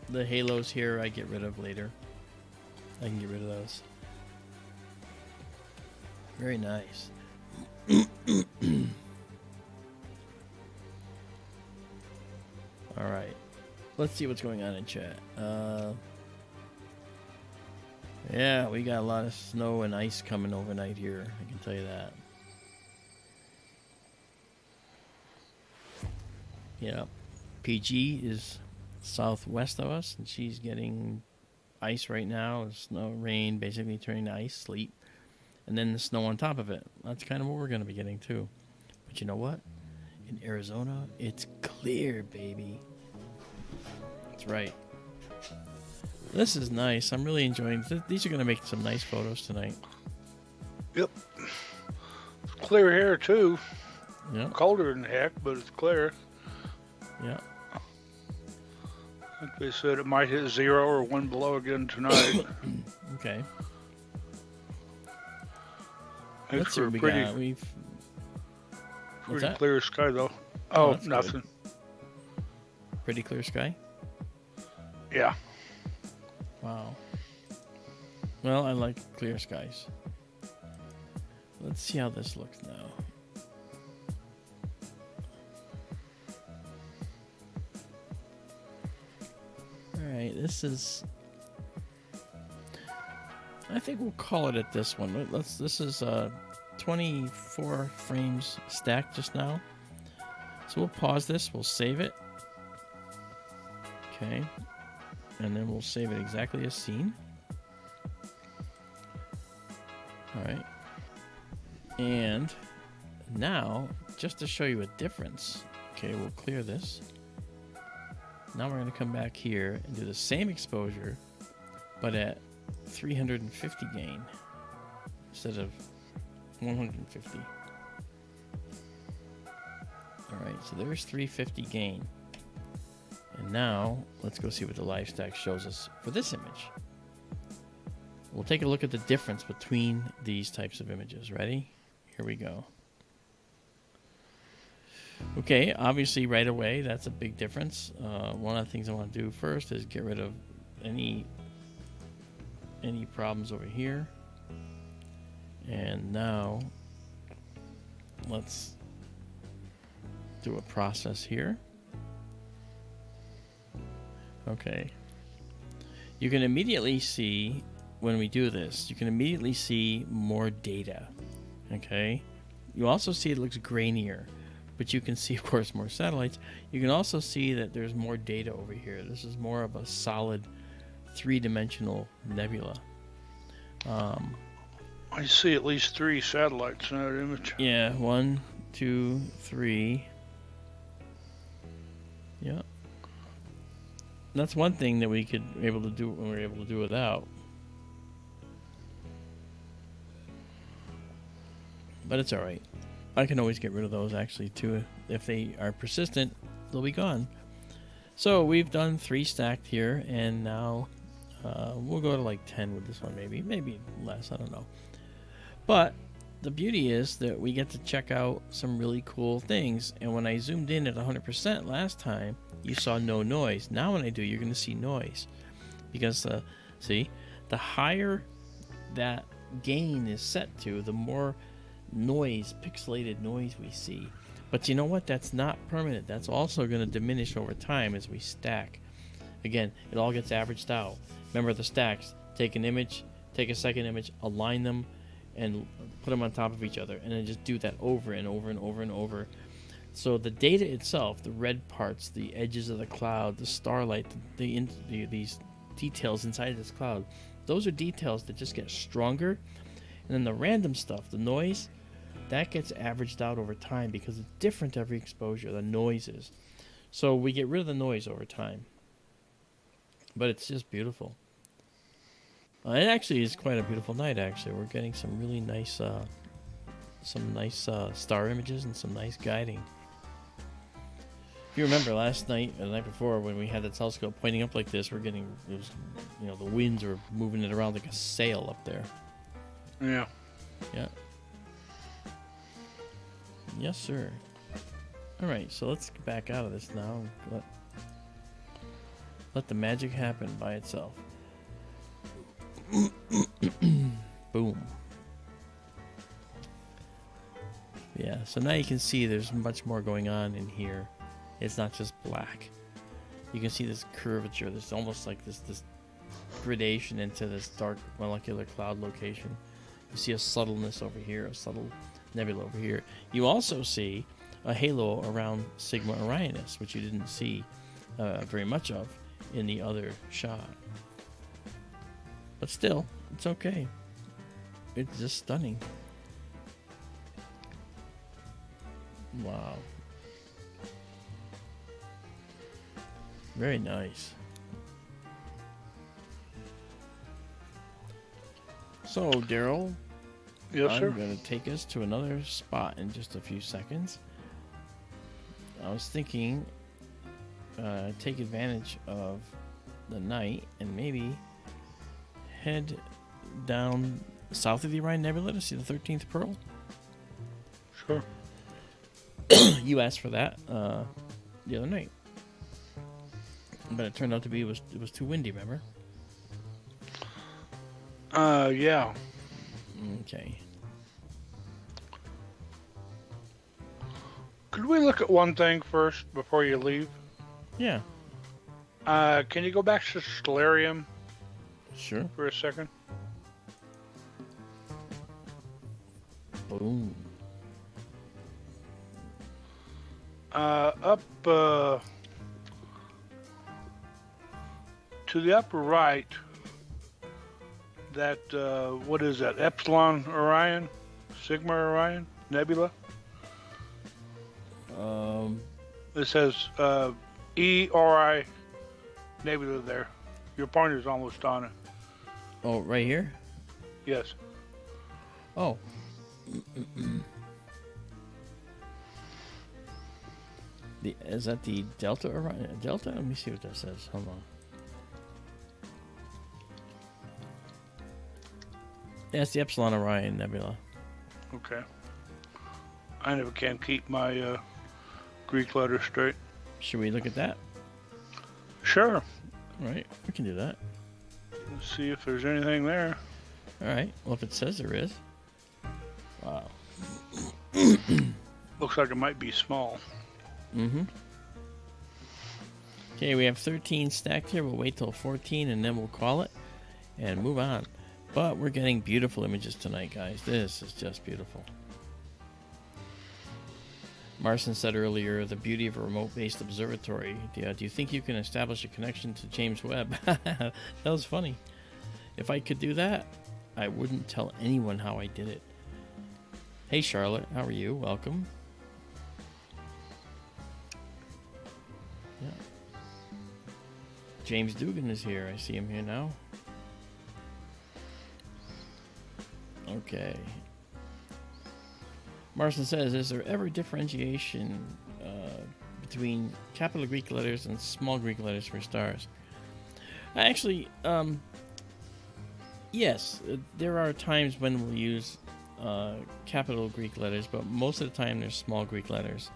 The halos here I get rid of later. I can get rid of those. Very nice. Alright. Let's see what's going on in chat. Yeah, we got a lot of snow and ice coming overnight here. I can tell you that. Yeah. PG is southwest of us, and she's getting ice right now. Snow, rain, basically turning to ice, sleet, and then the snow on top of it. That's kind of what we're going to be getting too. But you know what? In Arizona, it's clear, baby. That's right. This is nice. I'm really enjoying this. These are going to make some nice photos tonight. Yep. It's clear here too. Yeah. Colder than heck, but it's clear. Yeah. I think they said it might hit 0 or 1 below again tonight. Okay. It's Let's see what we got. We've pretty clear sky though. Oh, that's nothing. good. Pretty clear sky? Yeah. Wow. Well, I like clear skies. Let's see how this looks now. Alright, this is... I think we'll call it at this one. This is 24 frames stacked just now. So we'll pause this, we'll save it. Okay. And then we'll save it exactly as seen. Alright. And now, just to show you a difference, okay, we'll clear this. Now we're going to come back here and do the same exposure, but at 350 gain instead of 150. Alright, so there's 350 gain. And now, let's go see what the live stack shows us for this image. We'll take a look at the difference between these types of images. Ready? Here we go. Okay, obviously right away, that's a big difference. One of the things I want to do first is get rid of any problems over here. And now, let's do a process here. Okay. You can immediately see, when we do this, you can immediately see more data. Okay. You also see it looks grainier. but you can see, of course, more satellites. You can also see that there's more data over here. This is more of a solid three-dimensional nebula. I see at least 3 satellites in that image. Yeah, 1, 2, 3. Yeah. That's one thing that we could able to do when we were able to do without. But it's all right. I can always get rid of those actually too. If they are persistent, they'll be gone. So we've done 3 stacked here, and now we'll go to like 10 with this one, maybe less. I don't know. But the beauty is that we get to check out some really cool things. And when I zoomed in at 100% last time, you saw no noise. Now when I do, you're going to see noise, because see, the higher that gain is set to, the more noise, pixelated noise we see. But you know what? That's not permanent. That's also going to diminish over time as we stack. Again, it all gets averaged out. Remember the stacks. Take an image, take a second image, align them, and put them on top of each other, and then just do that over and over and over and over. So the data itself, the red parts, the edges of the cloud, the starlight, these details inside this cloud, those are details that just get stronger. And then the random stuff, the noise, that gets averaged out over time because it's different every exposure, the noises. So we get rid of the noise over time. But it's just beautiful. It actually is quite a beautiful night, actually. We're getting some really nice, star images and some nice guiding. If you remember last night, or the night before, when we had the telescope pointing up like this, the winds were moving it around like a sail up there. Yeah. Yeah. Yes, sir. All right, so let's get back out of this now. Let the magic happen by itself. Boom. Yeah, so now you can see there's much more going on in here. It's not just black. You can see this curvature. There's almost like this gradation into this dark molecular cloud location. You see a subtleness over here, a subtle nebula over here. You also see a halo around Sigma Orionis, which you didn't see very much of in the other shot. But still, it's okay. It's just stunning. Wow. Very nice. So, Daryl, Yes, sir. I'm going to take us to another spot in just a few seconds. I was thinking, take advantage of the night and maybe head down south of the Orion Nebula to see the 13th Pearl. Sure. You asked for that the other night, but it turned out to be it was too windy. Remember? Yeah. Okay. Could we look at one thing first before you leave? Yeah. Can you go back to Stellarium Sure. for a second? Boom. Up to the upper right, that, what is that, Epsilon Orion? Sigma Orion Nebula? It says Ori Nebula there. Your pointer's almost on it. Oh, right here? Yes. Oh. Is that the Delta Orion? Delta? Let me see what that says. Hold on. Yeah, it's the Epsilon Orion Nebula. Okay. I never can keep my Greek letters straight. Should we look at that? Sure. All right, we can do that. Let's see if there's anything there. All right. Well, if it says there is. Wow. Looks like it might be small. Mm-hmm. Okay, we have 13 stacked here. We'll wait till 14 and then we'll call it and move on. But we're getting beautiful images tonight, guys. This is just beautiful. Marson said earlier, the beauty of a remote-based observatory. Do you think you can establish a connection to James Webb? That was funny. If I could do that, I wouldn't tell anyone how I did it. Hey, Charlotte. How are you? Welcome. Yeah. James Dugan is here. I see him here now. Okay. Marson says, is there ever differentiation between capital Greek letters and small Greek letters for stars? Actually, yes. There are times when we'll use capital Greek letters, but most of the time there's small Greek letters.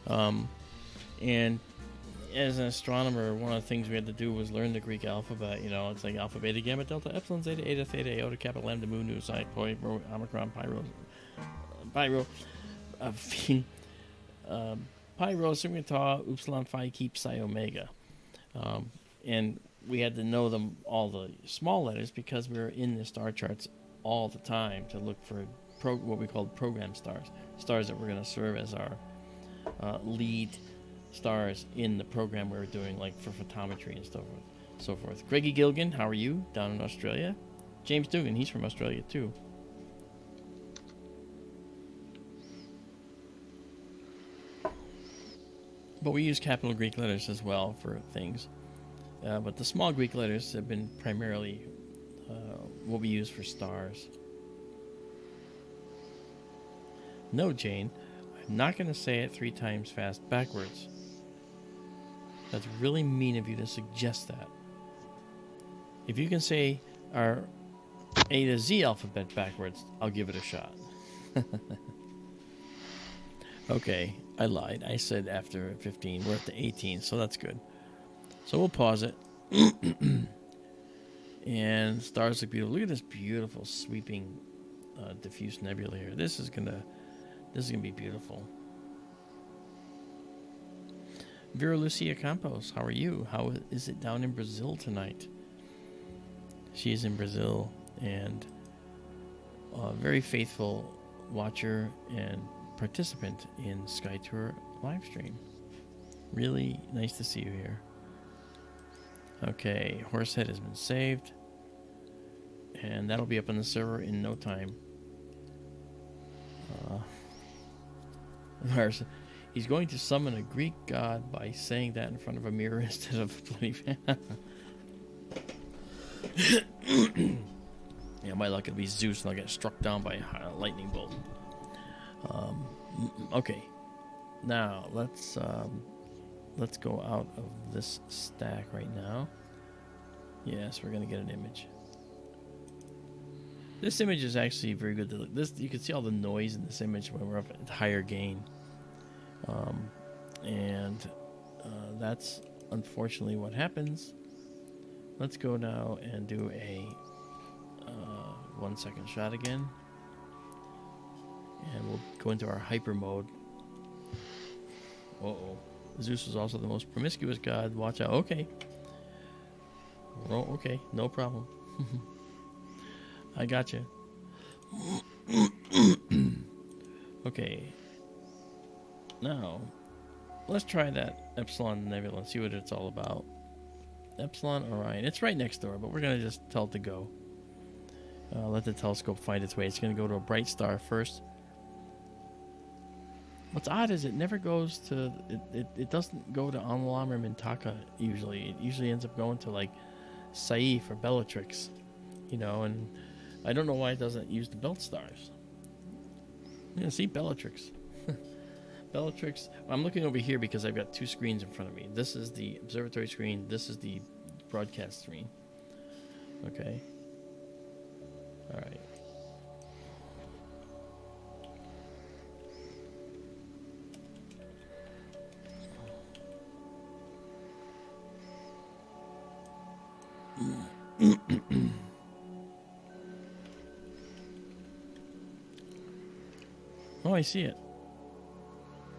And as an astronomer, one of the things we had to do was learn the Greek alphabet. You know, it's like alpha, beta, gamma, delta, epsilon, zeta, eta, theta, iota, kappa, lambda, mu, nu, psi, phi, rho, omicron, pyro, pyro, sigma, tau, upsilon, phi, keep, psi, omega. And we had to know them, all the small letters, because we were in the star charts all the time to look for what we called program stars, stars that were going to serve as our lead stars in the program we were doing, like for photometry and so forth. Greggy Gilgan, how are you? Down in Australia. James Dugan, he's from Australia too. But we use capital Greek letters as well for things. But the small Greek letters have been primarily what we use for stars. No, Jane, I'm not going to say it 3 times fast backwards. That's really mean of you to suggest that. If you can say our A to Z alphabet backwards, I'll give it a shot. Okay, I lied. I said after 15. We're at the 18, so that's good. So we'll pause it. And stars look beautiful. Look at this beautiful sweeping diffuse nebula here. This is gonna be beautiful. Vera Lucia Campos, how are you? How is it down in Brazil tonight? She is in Brazil, and a very faithful watcher and participant in Sky Tour live stream. Really nice to see you here. Okay, Horsehead has been saved, and that'll be up on the server in no time. He's going to summon a Greek god by saying that in front of a mirror instead of a bloody fan. Yeah, my luck it'll be Zeus and I'll get struck down by a lightning bolt. Okay, now let's go out of this stack right now. Yes, we're gonna get an image. This image is actually very good to look. You can see all the noise in this image when we're up at higher gain. That's unfortunately what happens. Let's go now and do a 1 second shot again. And we'll go into our hyper mode. Uh-oh. Zeus is also the most promiscuous god. Watch out. Okay. Oh, okay. No problem. I got you. Okay. Now, let's try that Epsilon Nebula and see what it's all about. Epsilon Orion. It's right next door, but we're going to just tell it to go. Let the telescope find its way. It's going to go to a bright star first. What's odd is it never goes to... It doesn't go to Alnitak or Mintaka usually. It usually ends up going to, like, Saiph or Bellatrix. You know, and I don't know why it doesn't use the belt stars. Yeah, see, Bellatrix. Bellatrix. I'm looking over here because I've got 2 screens in front of me. This is the observatory screen. This is the broadcast screen. Okay. All right. Oh, I see it.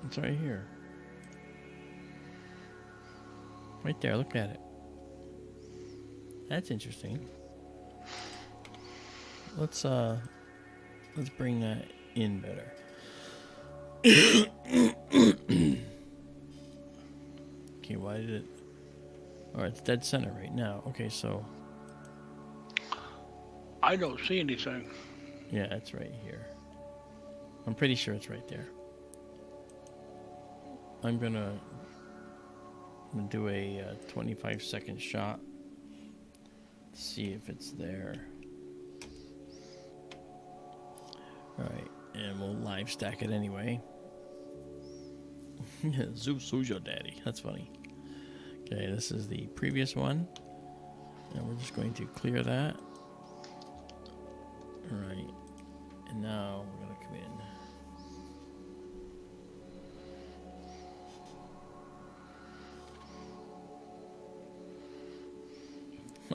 It's right here. Right there, look at it. That's interesting. Let's bring that in better. it's dead center right now. Okay, so I don't see anything. yeah, it's right here. I'm pretty sure it's right there. I'm gonna do a 25-second shot. See if it's there. Alright, and we'll live stack it anyway. Zeus, who's your daddy? That's funny. Okay, this is the previous one. And we're just going to clear that. Alright. And now we're going to come in.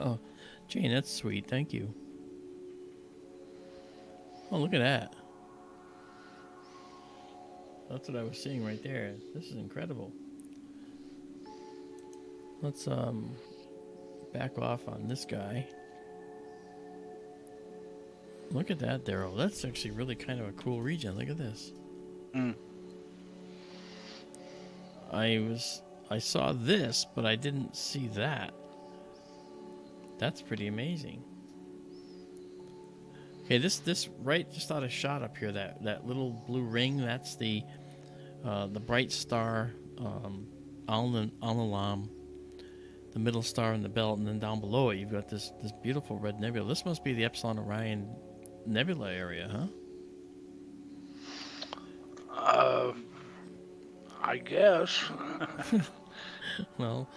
Oh, Jane, that's sweet. Thank you. Oh, look at that. That's what I was seeing right there. This is incredible. Let's back off on this guy. Look at that, Daryl. That's actually really kind of a cool region. Look at this. I saw this, but I didn't see that. That's pretty amazing. Okay, this right just out of shot up here, that little blue ring, that's the bright star, Alnilam, the middle star in the belt, and then down below it you've got this beautiful red nebula. This must be the Epsilon Orion Nebula area, huh? I guess. Well,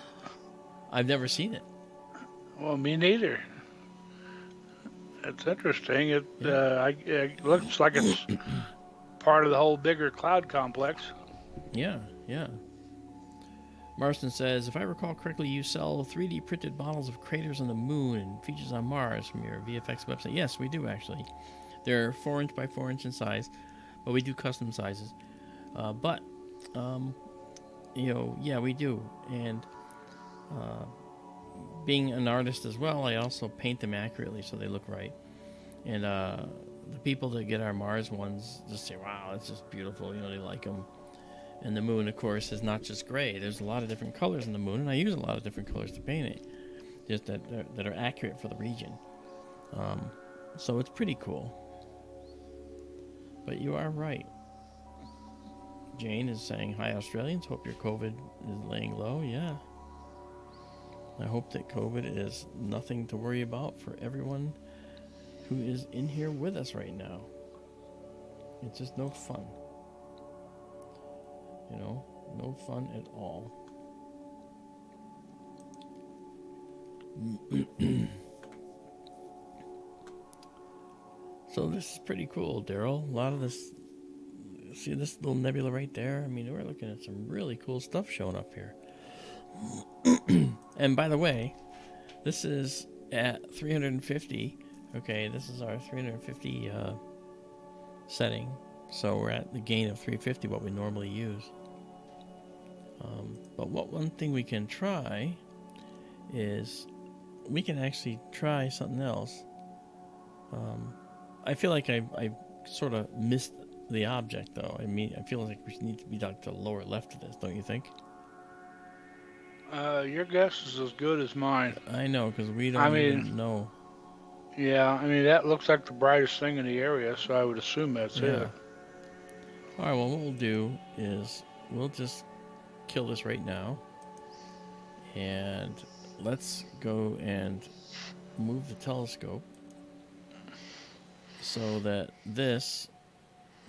I've never seen it. Well, me neither. It's interesting. It looks like it's part of the whole bigger cloud complex. Yeah. Marston says, if I recall correctly, you sell 3D printed models of craters on the moon and features on Mars from your VFX website. Yes, we do actually. They're 4" by 4" in size, but we do custom sizes. Yeah, we do. And being an artist as well, I also paint them accurately so they look right. And the people that get our Mars ones just say, wow, it's just beautiful. They like them. And the moon, of course, is not just gray. There's a lot of different colors in the moon, and I use a lot of different colors to paint it, just that are accurate for the region. So it's pretty cool. But you are right. Jane is saying, hi, Australians. Hope your COVID is laying low. Yeah. I hope that COVID is nothing to worry about for everyone who is in here with us right now. It's just no fun. No fun at all. So this is pretty cool, Daryl. A lot of this, see this little nebula right there? I mean, we're looking at some really cool stuff showing up here. And by the way, this is at 350. Okay, this is our 350 setting. So we're at the gain of 350, what we normally use. But one thing we can try is we can actually try something else. I feel like I sort of missed the object, though. I mean, I feel like we need to be like to the lower left of this, don't you think? Your guess is as good as mine. I know, because we don't even know. Yeah, I mean, that looks like the brightest thing in the area, so I would assume that's it. All right, well, what we'll do is we'll just kill this right now. And let's go and move the telescope so that this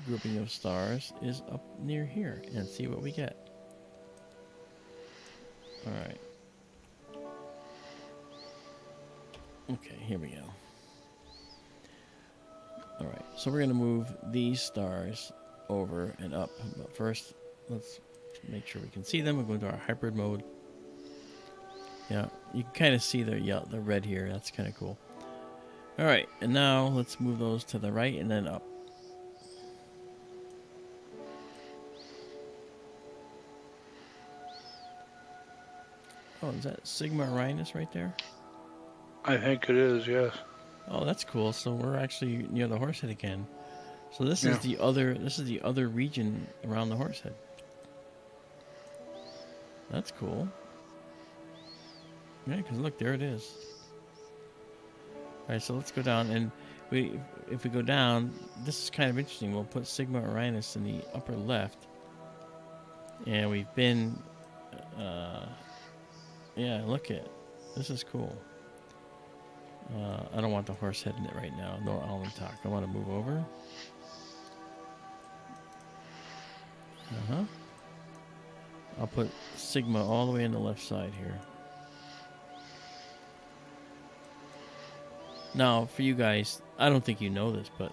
grouping of stars is up near here and see what we get. All right. Okay, here we go. All right, so we're going to move these stars over and up. But first, let's make sure we can see them. We're going to our hybrid mode. Yeah, you can kind of see the red here. That's kind of cool. All right, and now let's move those to the right and then up. Oh, is that Sigma Orionis right there? I think it is, yes. Oh, that's cool. So we're actually near the Horsehead again. So this is the other region around the Horsehead. That's cool. Yeah, because look, there it is. All right, so let's go down, and if we go down, this is kind of interesting. We'll put Sigma Orionis in the upper left, and we've been, yeah, look at, this is cool. I don't want the Horsehead in it right now, nor Alnitak. I want to move over. I'll put Sigma all the way on the left side here. Now, for you guys, I don't think you know this, but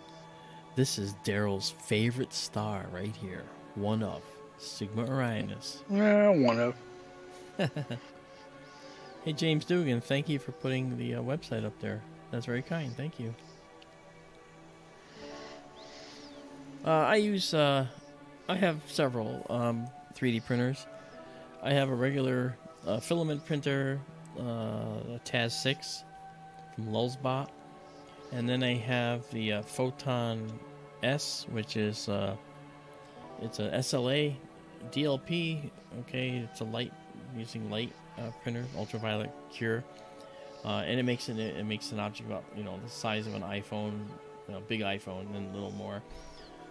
this is Daryl's favorite star right here. One of Sigma Orionis. Yeah, one of. Hey, James Dugan, thank you for putting the website up there. That's very kind. Thank you. I have several 3D printers. I have a regular filament printer, a TAS 6 from Lulzbot. And then I have the Photon S, which is it's a SLA DLP. Okay, it's a light, using light printer, ultraviolet cure, and it makes an object about the size of an iPhone, big iPhone, and a little more.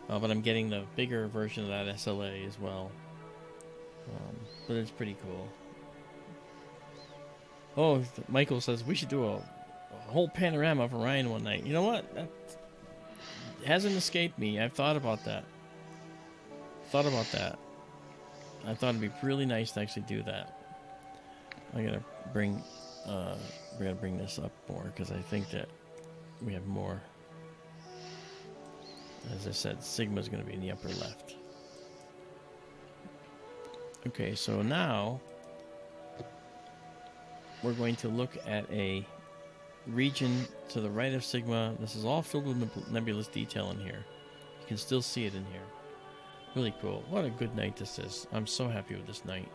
But I'm getting the bigger version of that SLA as well. But it's pretty cool. Oh, Michael says we should do a whole panorama of Orion one night. You know what? That hasn't escaped me. I've thought about that. I thought it'd be really nice to actually do that. I gotta bring this up more because I think that we have more. As I said, Sigma's gonna be in the upper left. Okay, so now we're going to look at a region to the right of Sigma. This is all filled with nebulous detail in here. You can still see it in here. Really cool. What a good night this is. I'm so happy with this night.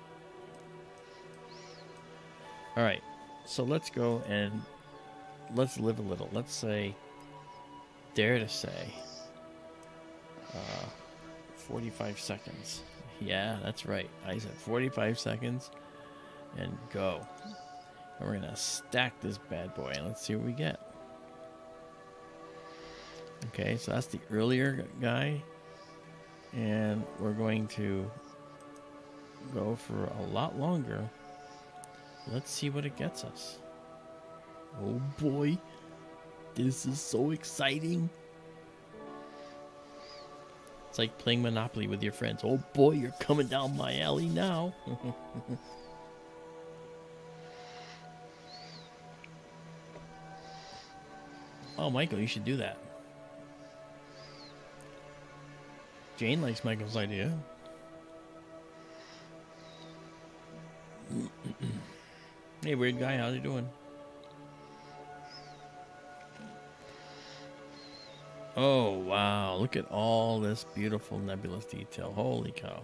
Alright, so let's go and let's live a little. Let's say, dare to say, 45 seconds. Yeah, that's right. I said 45 seconds and go. And we're going to stack this bad boy and let's see what we get. Okay, so that's the earlier guy. And we're going to go for a lot longer. Let's see what it gets us. Oh boy, this is so exciting. It's like playing Monopoly with your friends. Oh boy, you're coming down my alley now. Oh, Michael, you should do that. Jane likes Michael's idea. Hey, weird guy, how's he doing? Oh, wow. Look at all this beautiful nebulous detail. Holy cow.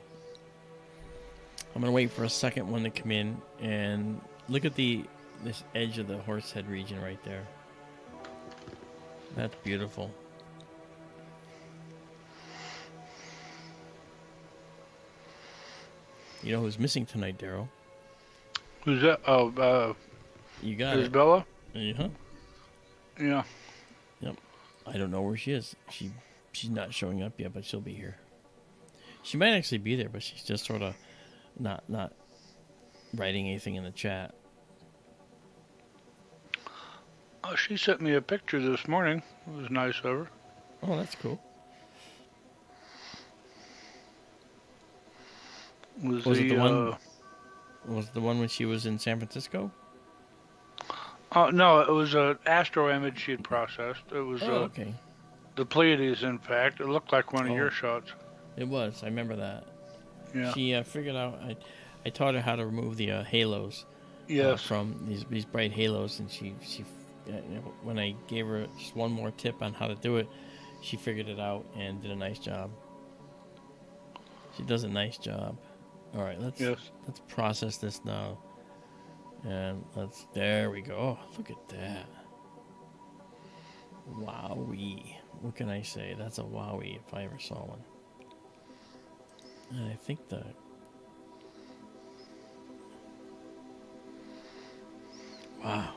I'm going to wait for a second one to come in and look at this edge of the Horsehead region right there. That's beautiful. You know who's missing tonight, Daryl? Who's that? Oh, you got it. Izabela? Uh-huh. Yeah. Yep. I don't know where she is. She's not showing up yet, but she'll be here. She might actually be there, but she's just sort of not writing anything in the chat. Oh, she sent me a picture this morning. It was nice of her. Oh, that's cool. Was it the one? Was it the one when she was in San Francisco? Oh no, it was an astro image she had processed. It was okay. The Pleiades, in fact. It looked like one of your shots. It was. I remember that. Yeah. She figured out. I taught her how to remove the halos. Yes. From these bright halos, and she when I gave her just one more tip on how to do it, she figured it out and did a nice job. She does a nice job. All right, let's process this now, and there we go. Oh, look at that! Wowee! What can I say? That's a wowee if I ever saw one. And I think Wow.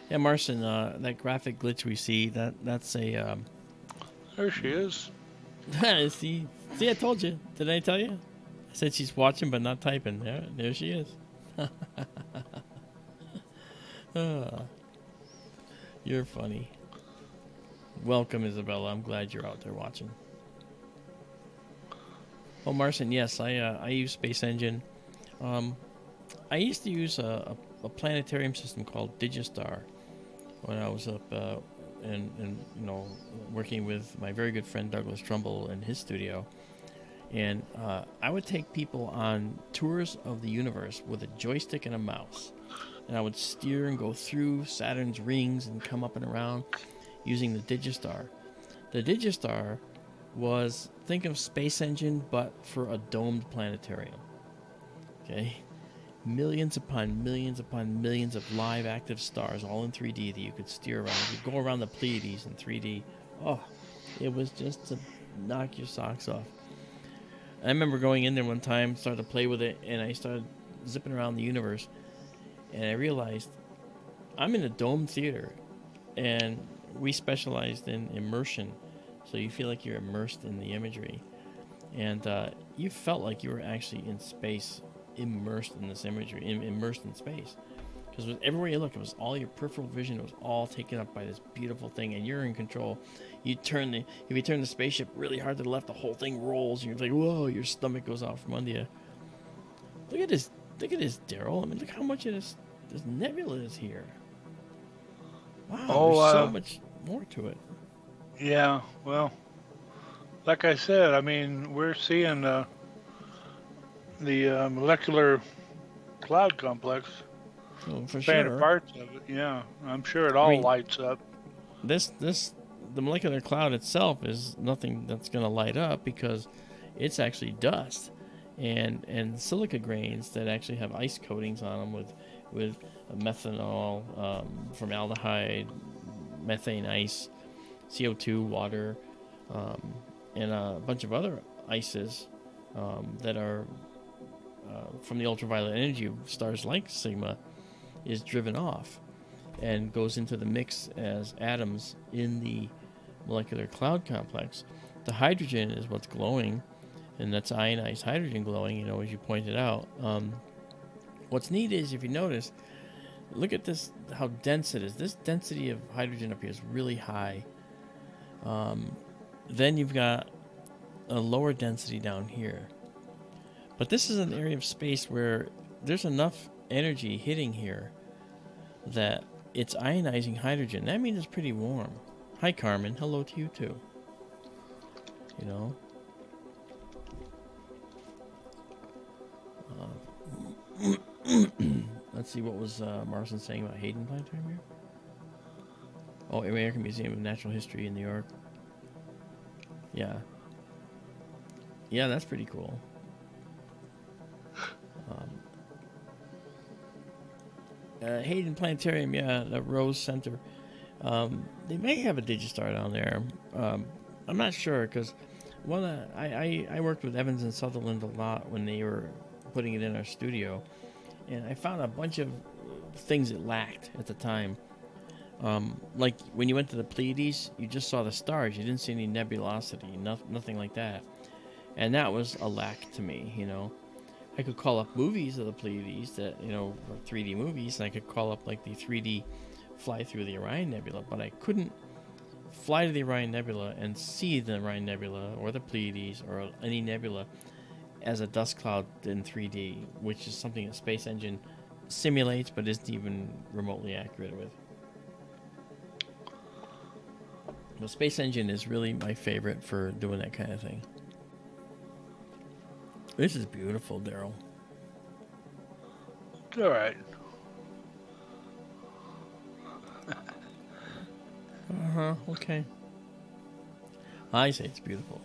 Yeah, Marcin, that graphic glitch we see, that's a... There she is. see, I told you. Did I tell you? I said she's watching but not typing. There she is. You're funny. Welcome, Izabela. I'm glad you're out there watching. Oh, Marcin, yes, I use Space Engine. I used to use a planetarium system called DigiStar when I was up and you know, working with my very good friend Douglas Trumbull in his studio. And I would take people on tours of the universe with a joystick and a mouse. And I would steer and go through Saturn's rings and come up and around using the DigiStar. The DigiStar was, think of Space Engine, but for a domed planetarium. Okay? Millions upon millions upon millions of live active stars, all in 3D that you could steer around. You could go around the Pleiades in 3D. Oh, it was just to knock your socks off. I remember going in there one time, started to play with it, and I started zipping around the universe. And I realized I'm in a dome theater, and we specialized in immersion, so you feel like you're immersed in the imagery, and you felt like you were actually in space, immersed in this imagery, immersed in space, because everywhere you look, it was all your peripheral vision. It was all taken up by this beautiful thing, and you're in control. If you turn the spaceship really hard to the left, the whole thing rolls, and you're like, whoa, your stomach goes out from under you. Look at this, Daryl. I mean, look how much of this nebula is here. Wow, there's so much more to it. Yeah, well, like I said, I mean, we're seeing the molecular cloud complex. Oh, for Faint sure. parts of it, yeah. I'm sure it all lights up. The molecular cloud itself is nothing that's going to light up because it's actually dust and silica grains that actually have ice coatings on them with methanol, formaldehyde, methane ice, CO2, water, and a bunch of other ices that are from the ultraviolet energy of stars like Sigma is driven off and goes into the mix as atoms in the molecular cloud complex. The hydrogen is what's glowing, and that's ionized hydrogen glowing, you know, as you pointed out. What's neat is, if you notice, look at this, how dense it is. This density of hydrogen up here is really high. Then you've got a lower density down here. But this is an area of space where there's enough energy hitting here that it's ionizing hydrogen. That means it's pretty warm. Hi, Carmen. Hello to you, too. You know? Let's see, what was Marcin saying about Hayden Planetarium here? Oh, American Museum of Natural History in New York. Yeah. Yeah, that's pretty cool. Hayden Planetarium, yeah, the Rose Center. They may have a DigiStar down there. I'm not sure, because I worked with Evans and Sutherland a lot when they were putting it in our studio, and I found a bunch of things it lacked at the time. Like when you went to the Pleiades, you just saw the stars. You didn't see any nebulosity, nothing like that. And that was a lack to me, you know. I could call up movies of the Pleiades that, you know, were 3D movies, and I could call up like the 3D fly through the Orion Nebula, but I couldn't fly to the Orion Nebula and see the Orion Nebula or the Pleiades or any nebula as a dust cloud in 3D, which is something that Space Engine simulates but isn't even remotely accurate with. The Space Engine is really my favorite for doing that kind of thing. This is beautiful, Daryl. It's all right. Okay. I say it's beautiful.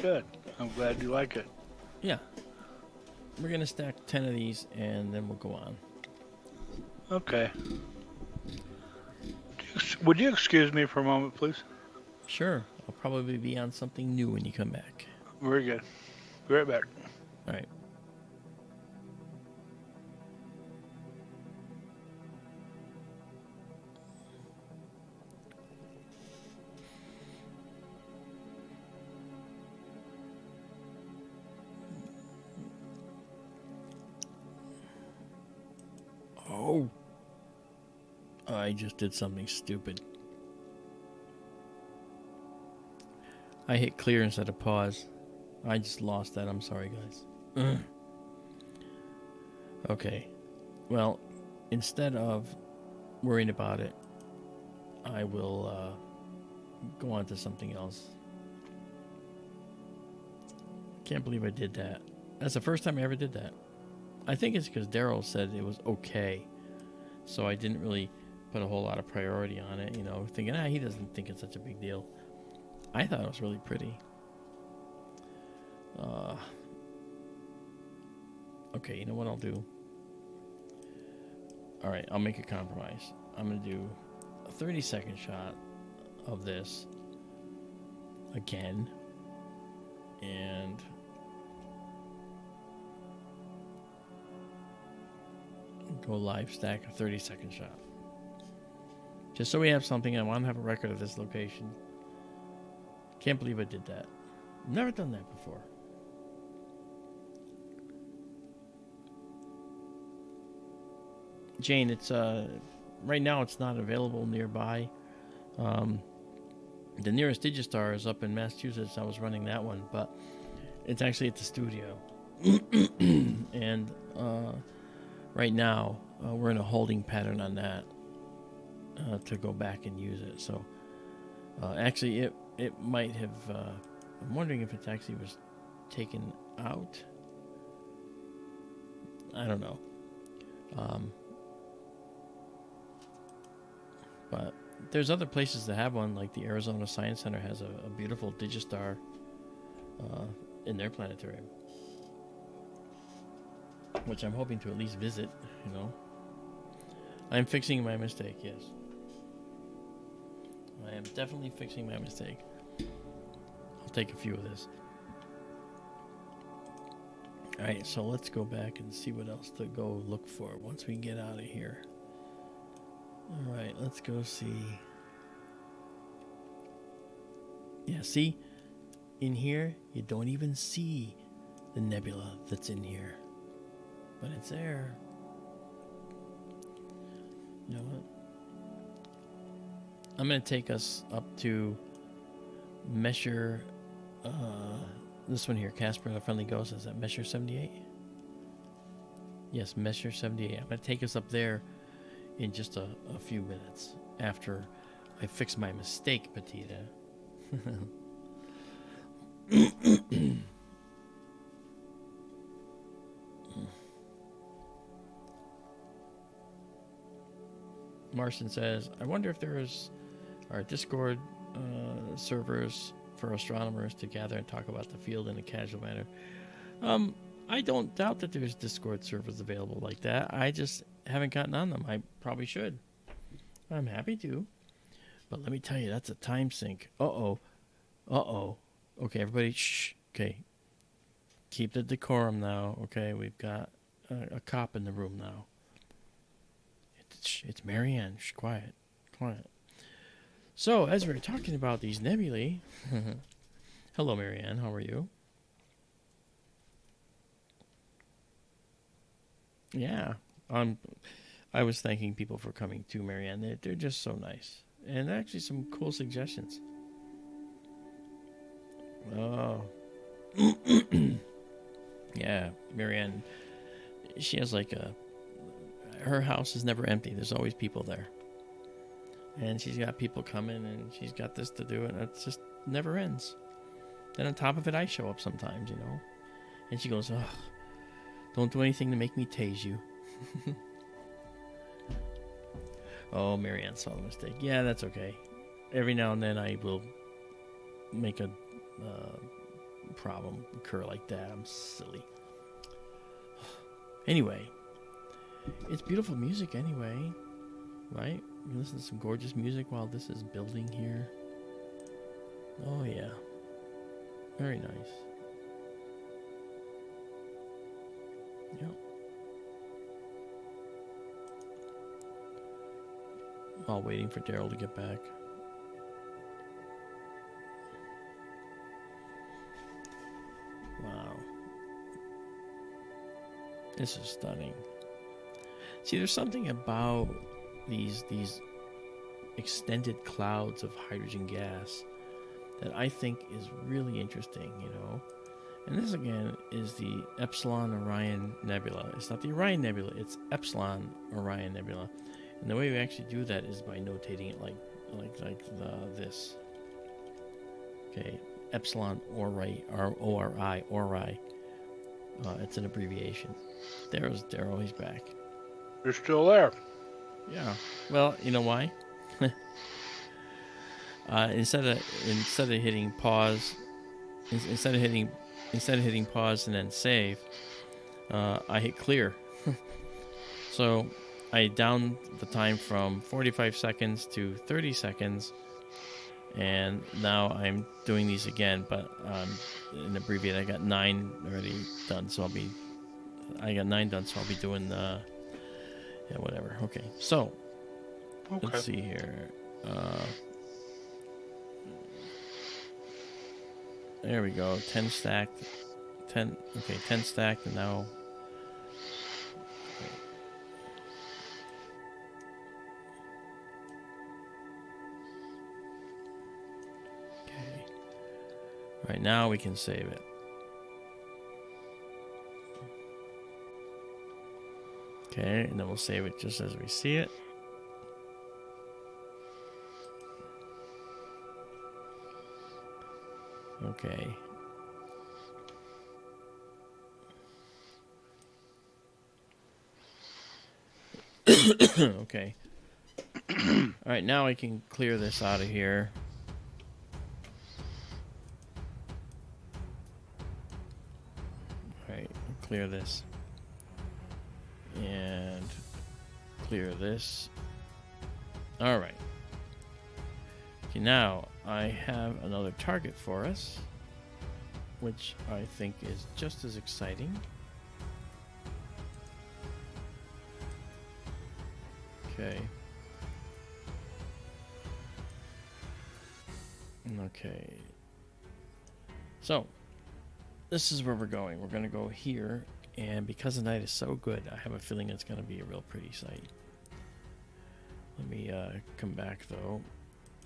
Good. I'm glad you like it. Yeah. We're going to stack 10 of these, and then we'll go on. Okay. Would you excuse me for a moment, please? Sure. I'll probably be on something new when you come back. Very good. Be right back. All right. I just did something stupid. I hit clear instead of pause. I just lost that. I'm sorry, guys. Okay. Well, instead of worrying about it, I will go on to something else. Can't believe I did that. That's the first time I ever did that. I think it's because Daryl said it was okay. So I didn't really put a whole lot of priority on it, you know, thinking, he doesn't think it's such a big deal. I thought it was really pretty. Okay, you know what I'll do? Alright, I'll make a compromise. I'm going to do a 30-second shot of this again. And go live stack a 30-second shot. Just so we have something. I want to have a record of this location. Can't believe I did that. Never done that before. Jane, it's right now it's not available nearby. The nearest DigiStar is up in Massachusetts. I was running that one, but it's actually at the studio. And right now we're in a holding pattern on that to go back and use it. So actually it might have I'm wondering if it actually was taken out. I don't know. But there's other places that have one, like the Arizona Science Center has a beautiful DigiStar in their planetarium, which I'm hoping to at least visit, you know. I'm fixing my mistake, yes. I am definitely fixing my mistake. I'll take a few of this. Alright, so let's go back and see what else to go look for once we get out of here. Alright, let's go see. Yeah, see? In here, you don't even see the nebula that's in here. But it's there. You know what? I'm going to take us up to Messier. This one here, Casper the Friendly Ghost. Is that Messier 78? Yes, Messier 78. I'm going to take us up there in just a few minutes after I fix my mistake, Petita. Martian says, I wonder if there are Discord servers for astronomers to gather and talk about the field in a casual manner. I don't doubt that there's Discord servers available like that. I just haven't gotten on them. I probably should. I'm happy to. But let me tell you, that's a time sink. Uh-oh. Okay, everybody, shh. Okay. Keep the decorum now. Okay, we've got a cop in the room now. It's Marianne. Shh, quiet. So, as we were talking about these nebulae... Hello, Marianne. How are you? Yeah. I was thanking people for coming to, Marianne. They're just so nice. And actually some cool suggestions. Oh. Yeah, Marianne. She has like her house is never empty. There's always people there. And she's got people coming and she's got this to do and it just never ends. Then on top of it, I show up sometimes, you know. And she goes, oh, don't do anything to make me tase you. Oh, Marianne saw the mistake. Yeah, that's okay. Every now and then I will make a problem occur like that. I'm silly. Anyway, it's beautiful music anyway, right? We listen to some gorgeous music while this is building here. Oh, yeah. Very nice. Yep. While waiting for Daryl to get back. Wow. This is stunning. See, there's something about these extended clouds of hydrogen gas that I think is really interesting, you know. And this again is the Epsilon Orion Nebula. It's not the Orion Nebula, it's Epsilon Orion Nebula. And the way we actually do that is by notating it like this. Okay, Epsilon Ori, R-O-R-I, Ori. It's an abbreviation. There's Darrow, he's back. You're still there. Yeah. Well, you know why? Instead of hitting pause, instead of hitting pause and then save, I hit clear. So I downed the time from 45 seconds to 30 seconds, and now I'm doing these again, but in abbreviate. I got 9 already done, so I'll be doing whatever. Okay, so let's see here. There we go. 10 stacked. 10 stacked, and now. Okay. Right now we can save it. Okay, and then we'll save it just as we see it. Okay. Okay. All right, now I can clear this out of here. All right, clear this. And clear this. All right. Okay, now I have another target for us, which I think is just as exciting. Okay. Okay. So, this is where we're going. We're going to go here, and because the night is so good, I have a feeling it's going to be a real pretty sight. Let me come back, though,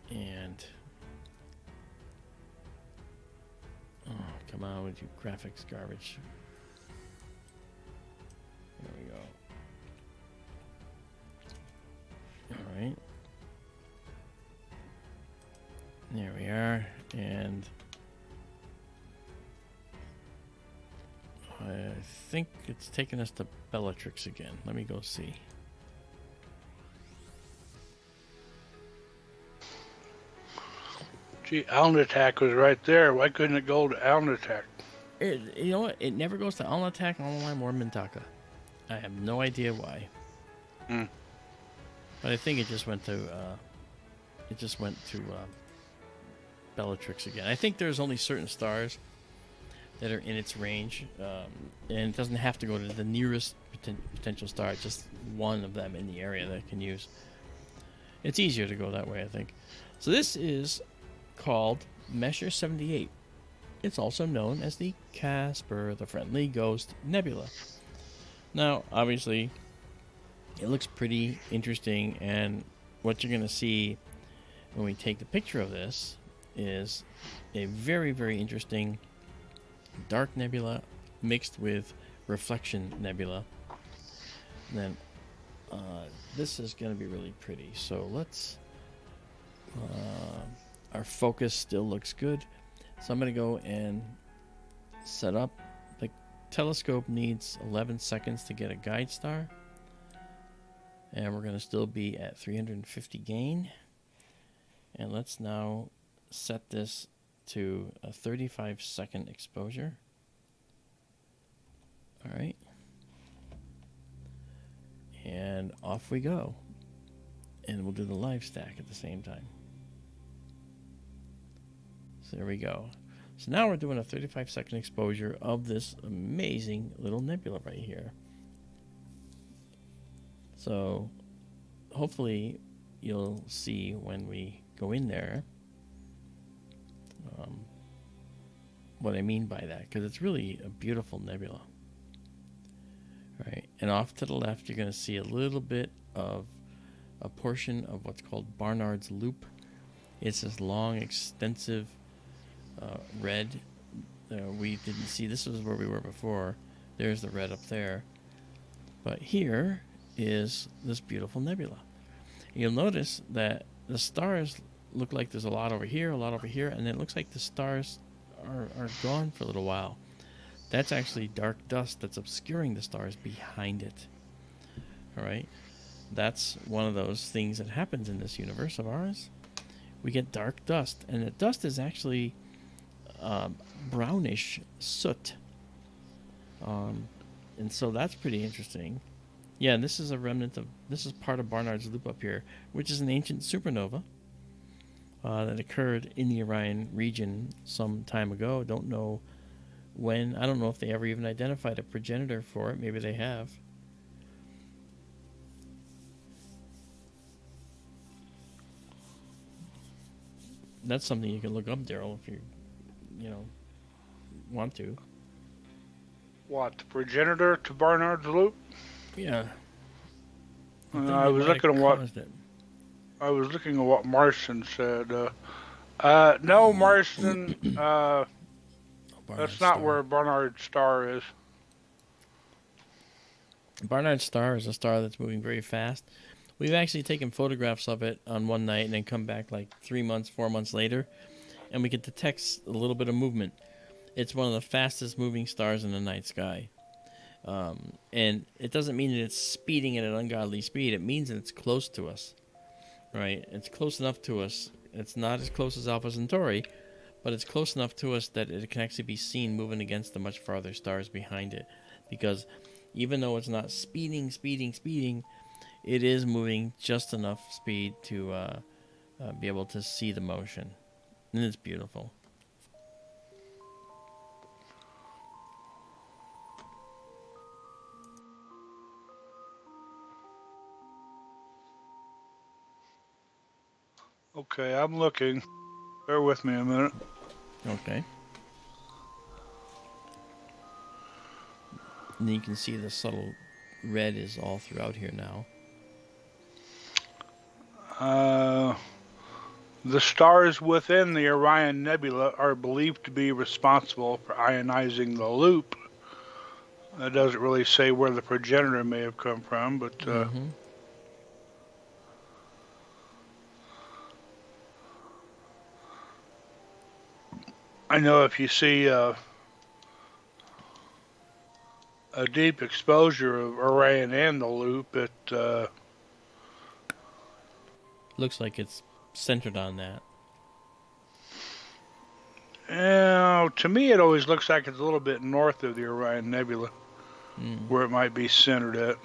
and... Oh, come on with you graphics garbage. There we go. Alright. There we are. And I think it's taking us to Bellatrix again. Let me go see. Gee, Alnitac was right there. Why couldn't it go to Alnitac? You know what? It never goes to Alnitak, Alnitac, or Mintaka. I have no idea why. But I think it just went to Bellatrix again. I think there's only certain stars that are in its range, and it doesn't have to go to the nearest potential star. Just one of them in the area that it can use. It's easier to go that way, I think. So this is called Messier 78. It's also known as the Casper, the Friendly Ghost Nebula. Now, obviously, it looks pretty interesting, and what you're going to see when we take the picture of this is a very, very interesting dark nebula mixed with reflection nebula. And then this is going to be really pretty. So let's... our focus still looks good. So I'm going to go and set up. The telescope needs 11 seconds to get a guide star. And we're going to still be at 350 gain. And let's now set this to a 35-second exposure. All right. And off we go. And we'll do the live stack at the same time. So there we go. So now we're doing a 35-second exposure of this amazing little nebula right here. So hopefully you'll see when we go in there what I mean by that, because it's really a beautiful nebula. Right, and off to the left you're going to see a little bit of a portion of what's called Barnard's Loop. It's this long, extensive red. We didn't see. This was where we were before. There's the red up there. But here is this beautiful nebula. You'll notice that the stars look like there's a lot over here, and it looks like the stars are gone for a little while. That's actually dark dust that's obscuring the stars behind it. All right? That's one of those things that happens in this universe of ours. We get dark dust, and the dust is actually brownish soot. And so that's pretty interesting. Yeah, this is a remnant of, this is part of Barnard's Loop up here, which is an ancient supernova that occurred in the Orion region some time ago. Don't know when. I don't know if they ever even identified a progenitor for it. Maybe they have. That's something you can look up, Daryl, if you want to. What, the progenitor to Barnard's Loop? Yeah. I was looking at what Marston said. No, Marston. That's not where Barnard Star is. Barnard Star is a star that's moving very fast. We've actually taken photographs of it on one night and then come back like 3 months, 4 months later, and we could detect a little bit of movement. It's one of the fastest moving stars in the night sky. And it doesn't mean that it's speeding at an ungodly speed. It means that it's close to us, right? It's close enough to us. It's not as close as Alpha Centauri, but it's close enough to us that it can actually be seen moving against the much farther stars behind it. Because even though it's not speeding, it is moving just enough speed to be able to see the motion. And it's beautiful. Okay, I'm looking. Bear with me a minute. Okay. And you can see the subtle red is all throughout here now. The stars within the Orion Nebula are believed to be responsible for ionizing the loop. That doesn't really say where the progenitor may have come from, but I know if you see a deep exposure of Orion and the loop, it looks like it's centered on that. To me, it always looks like it's a little bit north of the Orion Nebula, where it might be centered at.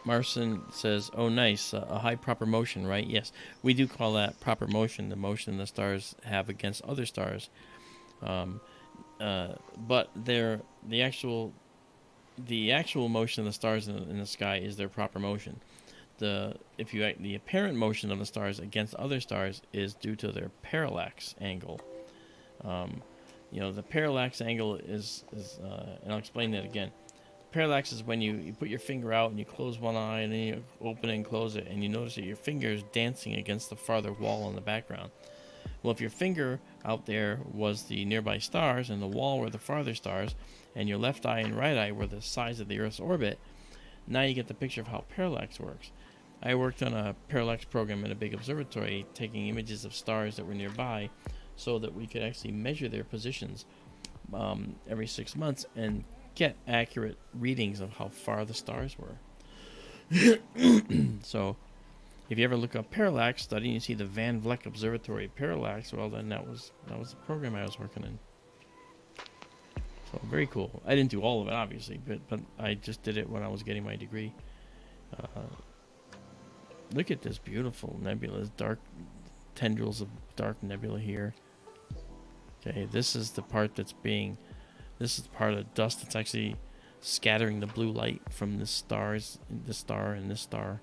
Marson says, "Oh, nice, a high proper motion, right?" Yes, we do call that proper motion, the motion the stars have against other stars. But the actual motion of the stars in the sky is their proper motion. The apparent motion of the stars against other stars is due to their parallax angle. The parallax angle is and I'll explain that again. Parallax is when you put your finger out and you close one eye and then you open it and close it, and you notice that your finger is dancing against the farther wall in the background. Well, if your finger out there was the nearby stars and the wall were the farther stars, and your left eye and right eye were the size of the Earth's orbit, now you get the picture of how parallax works. I worked on a parallax program in a big observatory, taking images of stars that were nearby so that we could actually measure their positions every 6 months and get accurate readings of how far the stars were. So if you ever look up parallax study and you see the Van Vleck Observatory parallax, well, then that was the program I was working in. So very cool. I didn't do all of it, obviously, but I just did it when I was getting my degree. Look at this beautiful nebula, dark tendrils of dark nebula here. Okay, this is the part this is the part of dust that's actually scattering the blue light from the stars, this star and this star.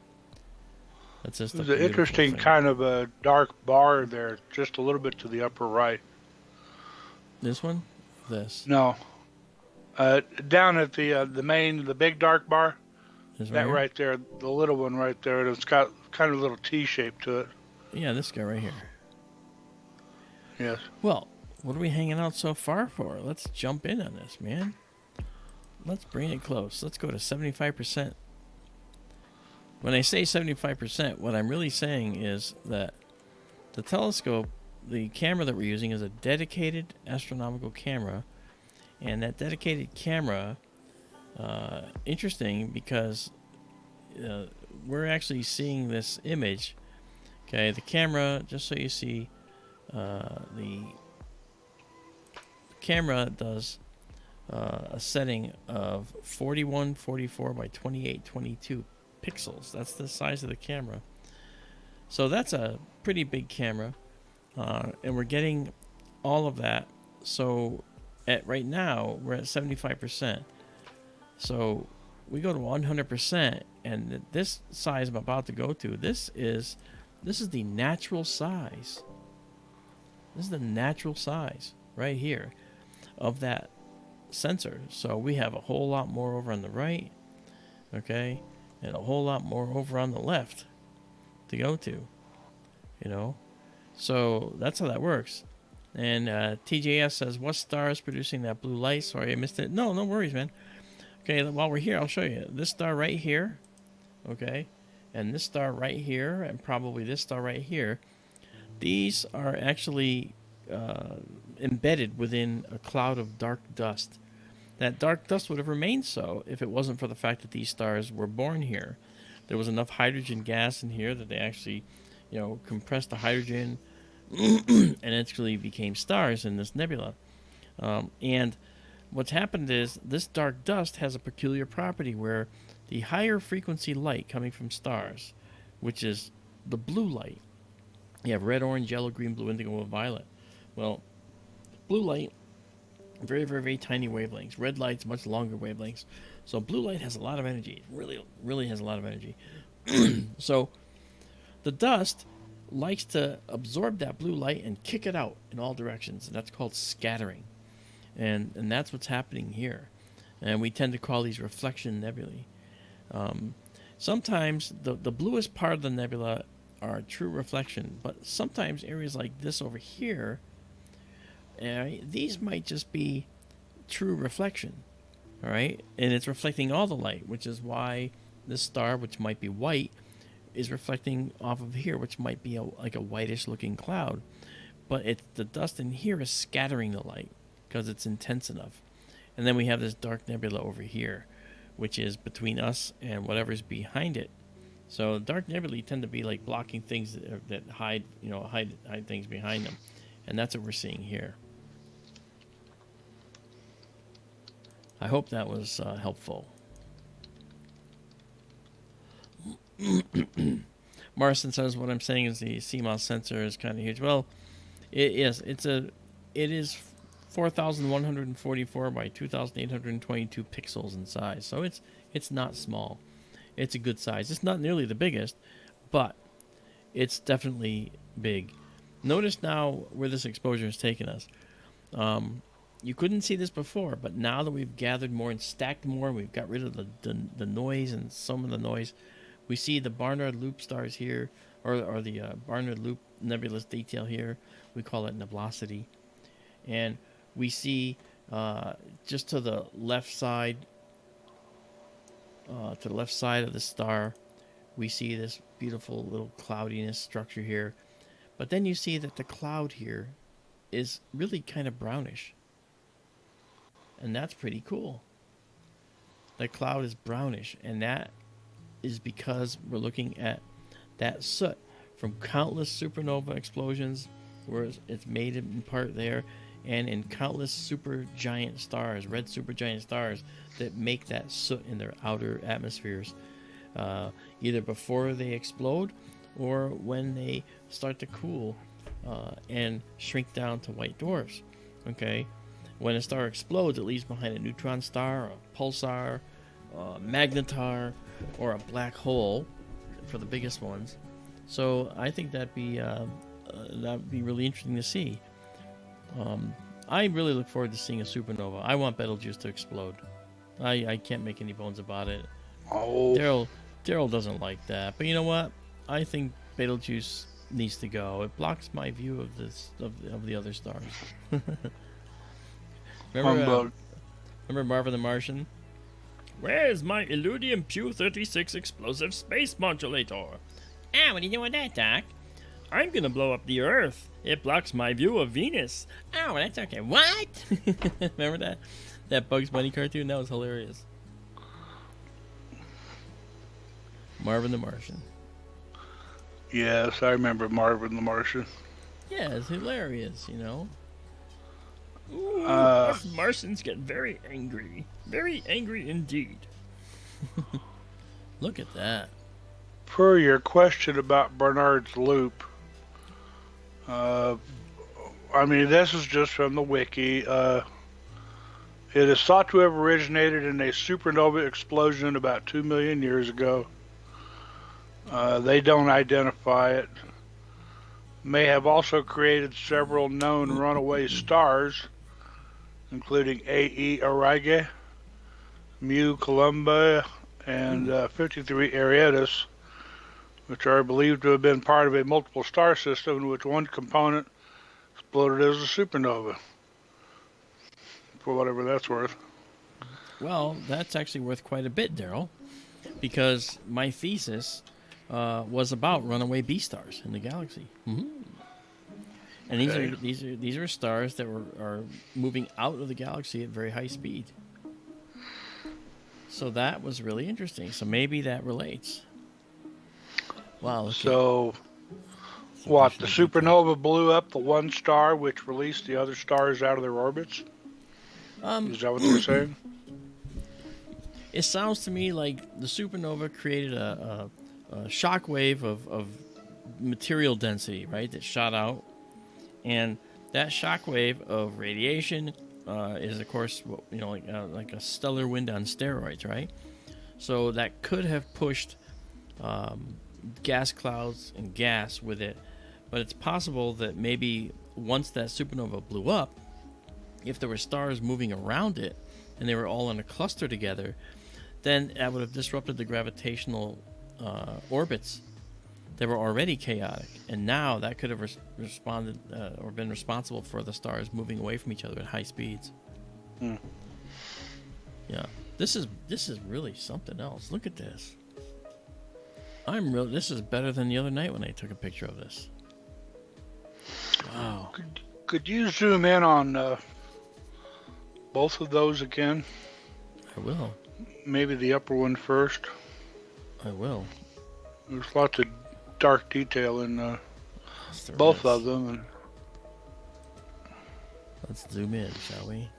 That's just There's an interesting kind of a dark bar there, just a little bit to the upper right. This one? This? No. Down at the big dark bar. This That here? right there, the little one right there, it's got kind of a little T shape to it. Yeah, this guy right here. Yes. Well, what are we hanging out so far for? Let's jump in on this, man. Let's bring it close. Let's go to 75%. When I say 75%, what I'm really saying is that the telescope, the camera that we're using, is a dedicated astronomical camera. And that dedicated camera, interesting because we're actually seeing this image. Okay, the camera, just so you see, the camera does a setting of 4144 by 2822 pixels. That's the size of the camera. So that's a pretty big camera, and we're getting all of that. So at right now we're at 75%. So we go to 100%, and this size I'm about to go to, this is the natural size. This is the natural size right here of that sensor. So we have a whole lot more over on the right, okay, and a whole lot more over on the left to go to, you know. So that's how that works. And TJS says, what star is producing that blue light? Sorry, I missed it. No worries, man. Okay, while we're here, I'll show you. This star right here, okay, and this star right here, and probably this star right here, these are actually embedded within a cloud of dark dust. That dark dust would have remained so if it wasn't for the fact that these stars were born here. There was enough hydrogen gas in here that they actually, compressed the hydrogen and actually became stars in this nebula. And what's happened is this dark dust has a peculiar property where the higher frequency light coming from stars, which is the blue light, you have red, orange, yellow, green, blue, indigo, and violet. Well, blue light, very, very, very tiny wavelengths. Red light's much longer wavelengths. So blue light has a lot of energy. It really, really has a lot of energy. So the dust likes to absorb that blue light and kick it out in all directions, and that's called scattering. And that's what's happening here. And we tend to call these reflection nebulae. Sometimes the bluest part of the nebula are true reflection, but sometimes areas like this over here, these might just be true reflection, all right? And it's reflecting all the light, which is why this star, which might be white, is reflecting off of here, which might be like a whitish looking cloud. But the dust in here is scattering the light because it's intense enough. And then we have this dark nebula over here, which is between us and whatever's behind it. So dark nebulae tend to be like blocking things that hide things behind them. And that's what we're seeing here. I hope that was helpful. Marston says what I'm saying is the CMOS sensor is kind of huge. Well, it is. It is 4,144 by 2,822 pixels in size. So it's not small. It's a good size. It's not nearly the biggest, but it's definitely big. Notice now where this exposure has taken us. You couldn't see this before, but now that we've gathered more and stacked more, we've got rid of the noise and some of the noise. We see the Barnard Loop stars here, or the Barnard Loop nebulous detail here. We call it nebulosity. And we see just to the left side of the star, we see this beautiful little cloudiness structure here. But then you see that the cloud here is really kind of brownish. And that's pretty cool. The cloud is brownish, and that is because we're looking at that soot from countless supernova explosions, where it's made in part there, and in countless supergiant stars, red supergiant stars, that make that soot in their outer atmospheres, either before they explode or when they start to cool and shrink down to white dwarfs. Okay, when a star explodes, it leaves behind a neutron star, a pulsar, a magnetar, or a black hole for the biggest ones. So I think that'd be really interesting to see. I really look forward to seeing a supernova. I want Betelgeuse to explode. I can't make any bones about it. Oh, Daryl doesn't like that. But you know what? I think Betelgeuse needs to go. It blocks my view of of the other stars. humbug. Remember Marvin the Martian? Where's my Illudium Pew 36 explosive space modulator? Ah, what are you doing with that, Doc? I'm gonna blow up the Earth. It blocks my view of Venus. Oh, well, that's okay. What? Remember that Bugs Bunny cartoon? That was hilarious. Marvin the Martian. Yes, I remember Marvin the Martian. Yeah, it's hilarious, you know. Ooh, us Martians get very angry. Very angry indeed. Look at that. Per your question about Barnard's Loop, I mean, this is just from the wiki. It is thought to have originated in a supernova explosion about 2 million years ago. They don't identify it. May have also created several known runaway stars, including AE Aurigae, Mu Columba, and 53 Arietis, which are believed to have been part of a multiple star system in which one component exploded as a supernova. For whatever that's worth. Well, that's actually worth quite a bit, Daryl, because my thesis was about runaway B stars in the galaxy. Mm-hmm. And these are stars that are moving out of the galaxy at very high speed. So that was really interesting. So maybe that relates. Wow. So, what? The supernova blew up the one star, which released the other stars out of their orbits? Is that what they're saying? It sounds to me like the supernova created a shock wave of material density, right? That shot out, and that shock wave of radiation is, of course, like a stellar wind on steroids, right? So that could have pushed gas clouds and gas with it, but it's possible that maybe once that supernova blew up, if there were stars moving around it and they were all in a cluster together, then that would have disrupted the gravitational orbits that were already chaotic, and now that could have responded or been responsible for the stars moving away from each other at high speeds. Yeah, this is really something else. Look at this. This is better than the other night when I took a picture of this. Wow. Could you zoom in on both of those again? I will. Maybe the upper one first. I will. There's lots of dark detail in both of them. And let's zoom in, shall we?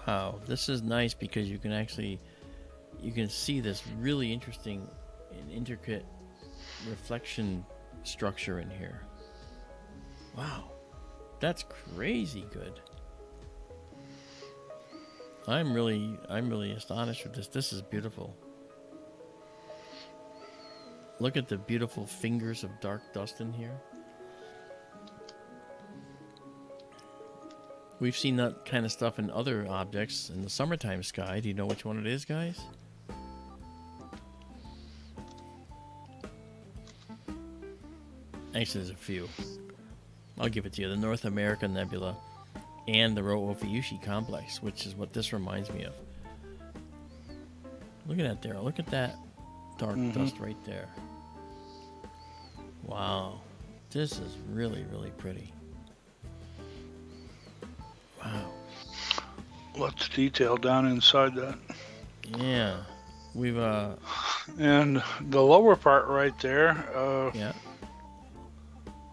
Wow, this is nice because you can see this really interesting and intricate reflection structure in here. Wow, that's crazy good. I'm really astonished with this. This is beautiful. Look at the beautiful fingers of dark dust in here. We've seen that kind of stuff in other objects in the summertime sky. Do you know which one it is, guys? Actually, there's a few. I'll give it to you. The North America Nebula and the Rho-Ophiuchi complex, which is what this reminds me of. Look at that, Daryl. Look at that dark dust right there. Wow. This is really, really pretty. Wow. Lots of detail down inside that. Yeah. We've and the lower part right there, yeah.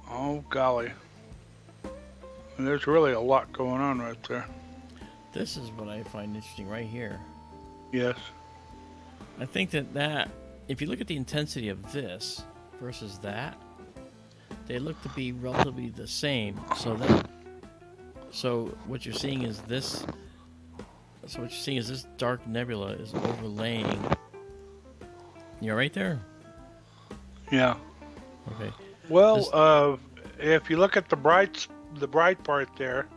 Oh golly. And there's really a lot going on right there. This is what I find interesting right here. Yes. I think that if you look at the intensity of this versus that, they look to be relatively the same. So what you're seeing is this. So what you're seeing is this dark nebula is overlaying. You're right there. Yeah. Okay. Well, if you look at the bright part there,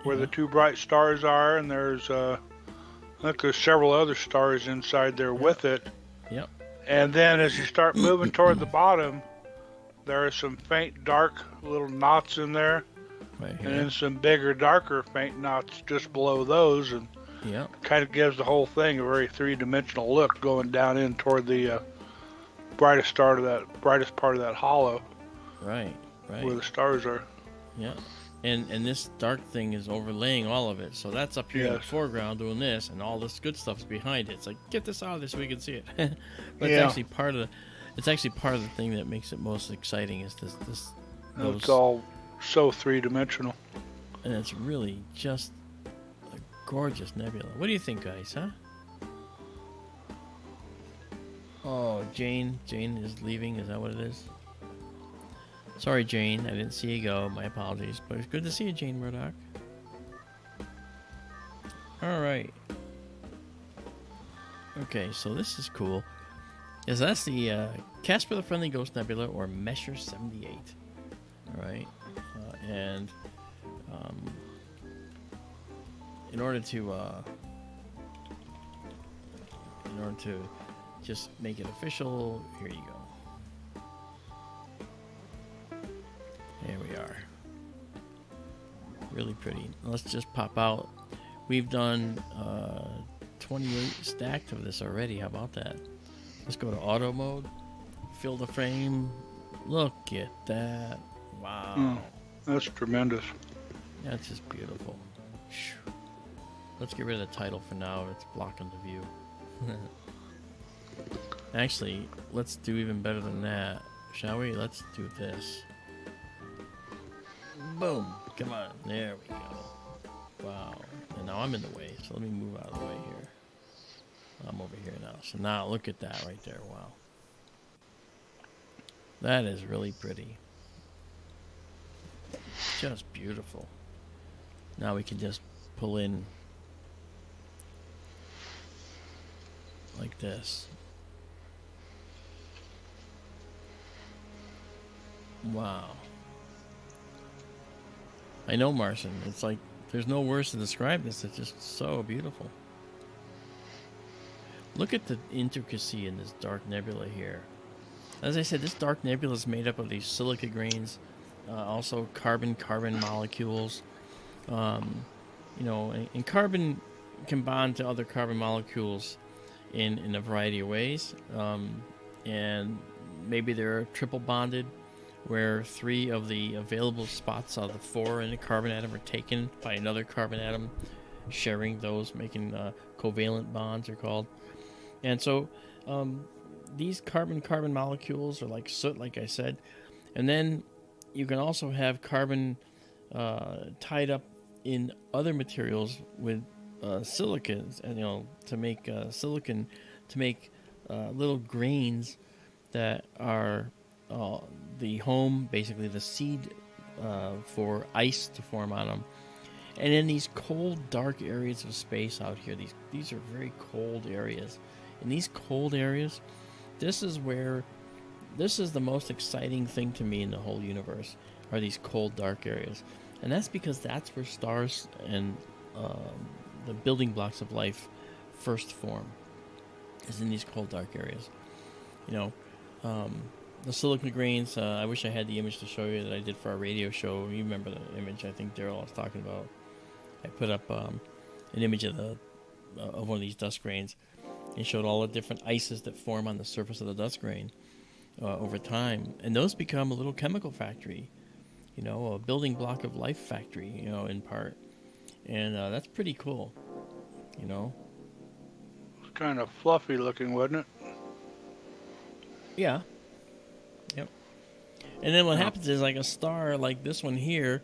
where the two bright stars are, and there's I think there's several other stars inside there with it. Yep. And then as you start moving toward the bottom, there are some faint, dark little knots in there. Right here. And then some bigger, darker, faint knots just below those. And kind of gives the whole thing a very three-dimensional look going down in toward the brightest part of that hollow. Right. Where the stars are. Yeah. And this dark thing is overlaying all of it. So that's up here in the foreground doing this, and all this good stuff's behind it. It's like, get this out of there so we can see it. But it's actually part of the thing that makes it most exciting is this it's all so three-dimensional. And it's really just a gorgeous nebula. What do you think, guys, huh? Oh, Jane is leaving. Is that what it is? Sorry, Jane. I didn't see you go. My apologies. But it's good to see you, Jane Murdoch. All right. Okay, so this is cool. That's the Casper the Friendly Ghost Nebula, or Messier 78. All right. And in order to just make it official, here you go. There we are. Really pretty. Let's just pop out. We've done 28 stacked of this already. How about that? Let's go to auto mode. Fill the frame. Look at that. Wow. That's tremendous. That's just beautiful. Let's get rid of the title for now. It's blocking the view. Actually, let's do even better than that. Shall we? Let's do this. Boom. Come on. There we go. Wow. And now I'm in the way, so let me move out of the way here. I'm over here now. So now look at that right there. Wow. That is really pretty. Just beautiful. Now we can just pull in like this. Wow. I know, Marcin. It's like there's no words to describe this. It's just so beautiful. Look at the intricacy in this dark nebula here. As I said, this dark nebula is made up of these silica grains, also carbon molecules. And carbon can bond to other carbon molecules in a variety of ways. And maybe they're triple bonded, where 3 of the available spots out of the 4 in a carbon atom are taken by another carbon atom, sharing those, making covalent bonds are called. And so these carbon molecules are like soot, like I said. And then you can also have carbon tied up in other materials with silicons, and to make silicon, to make little grains that are the home, basically the seed for ice to form on them. And in these cold, dark areas of space out here, these are very cold areas. In these cold areas, this is the most exciting thing to me in the whole universe, are these cold, dark areas. And that's because that's where stars and the building blocks of life first form, is in these cold, dark areas. The silicon grains, I wish I had the image to show you that I did for our radio show. You remember the image I think Daryl was talking about. I put up an image of one of these dust grains. It showed all the different ices that form on the surface of the dust grain over time. And those become a little chemical factory, a building block of life factory, in part. And that's pretty cool, It's kind of fluffy looking, wasn't it? Yeah. Yep. And then what happens is, like a star like this one here,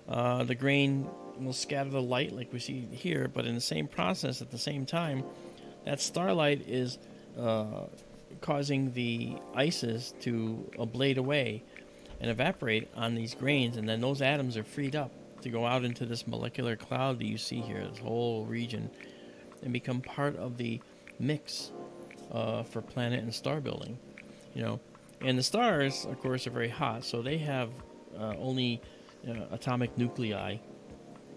the grain will scatter the light like we see here, but in the same process, at the same time, that starlight is causing the ices to ablate away and evaporate on these grains, and then those atoms are freed up to go out into this molecular cloud that you see here, this whole region, and become part of the mix for planet and star building. And the stars, of course, are very hot, so they have only atomic nuclei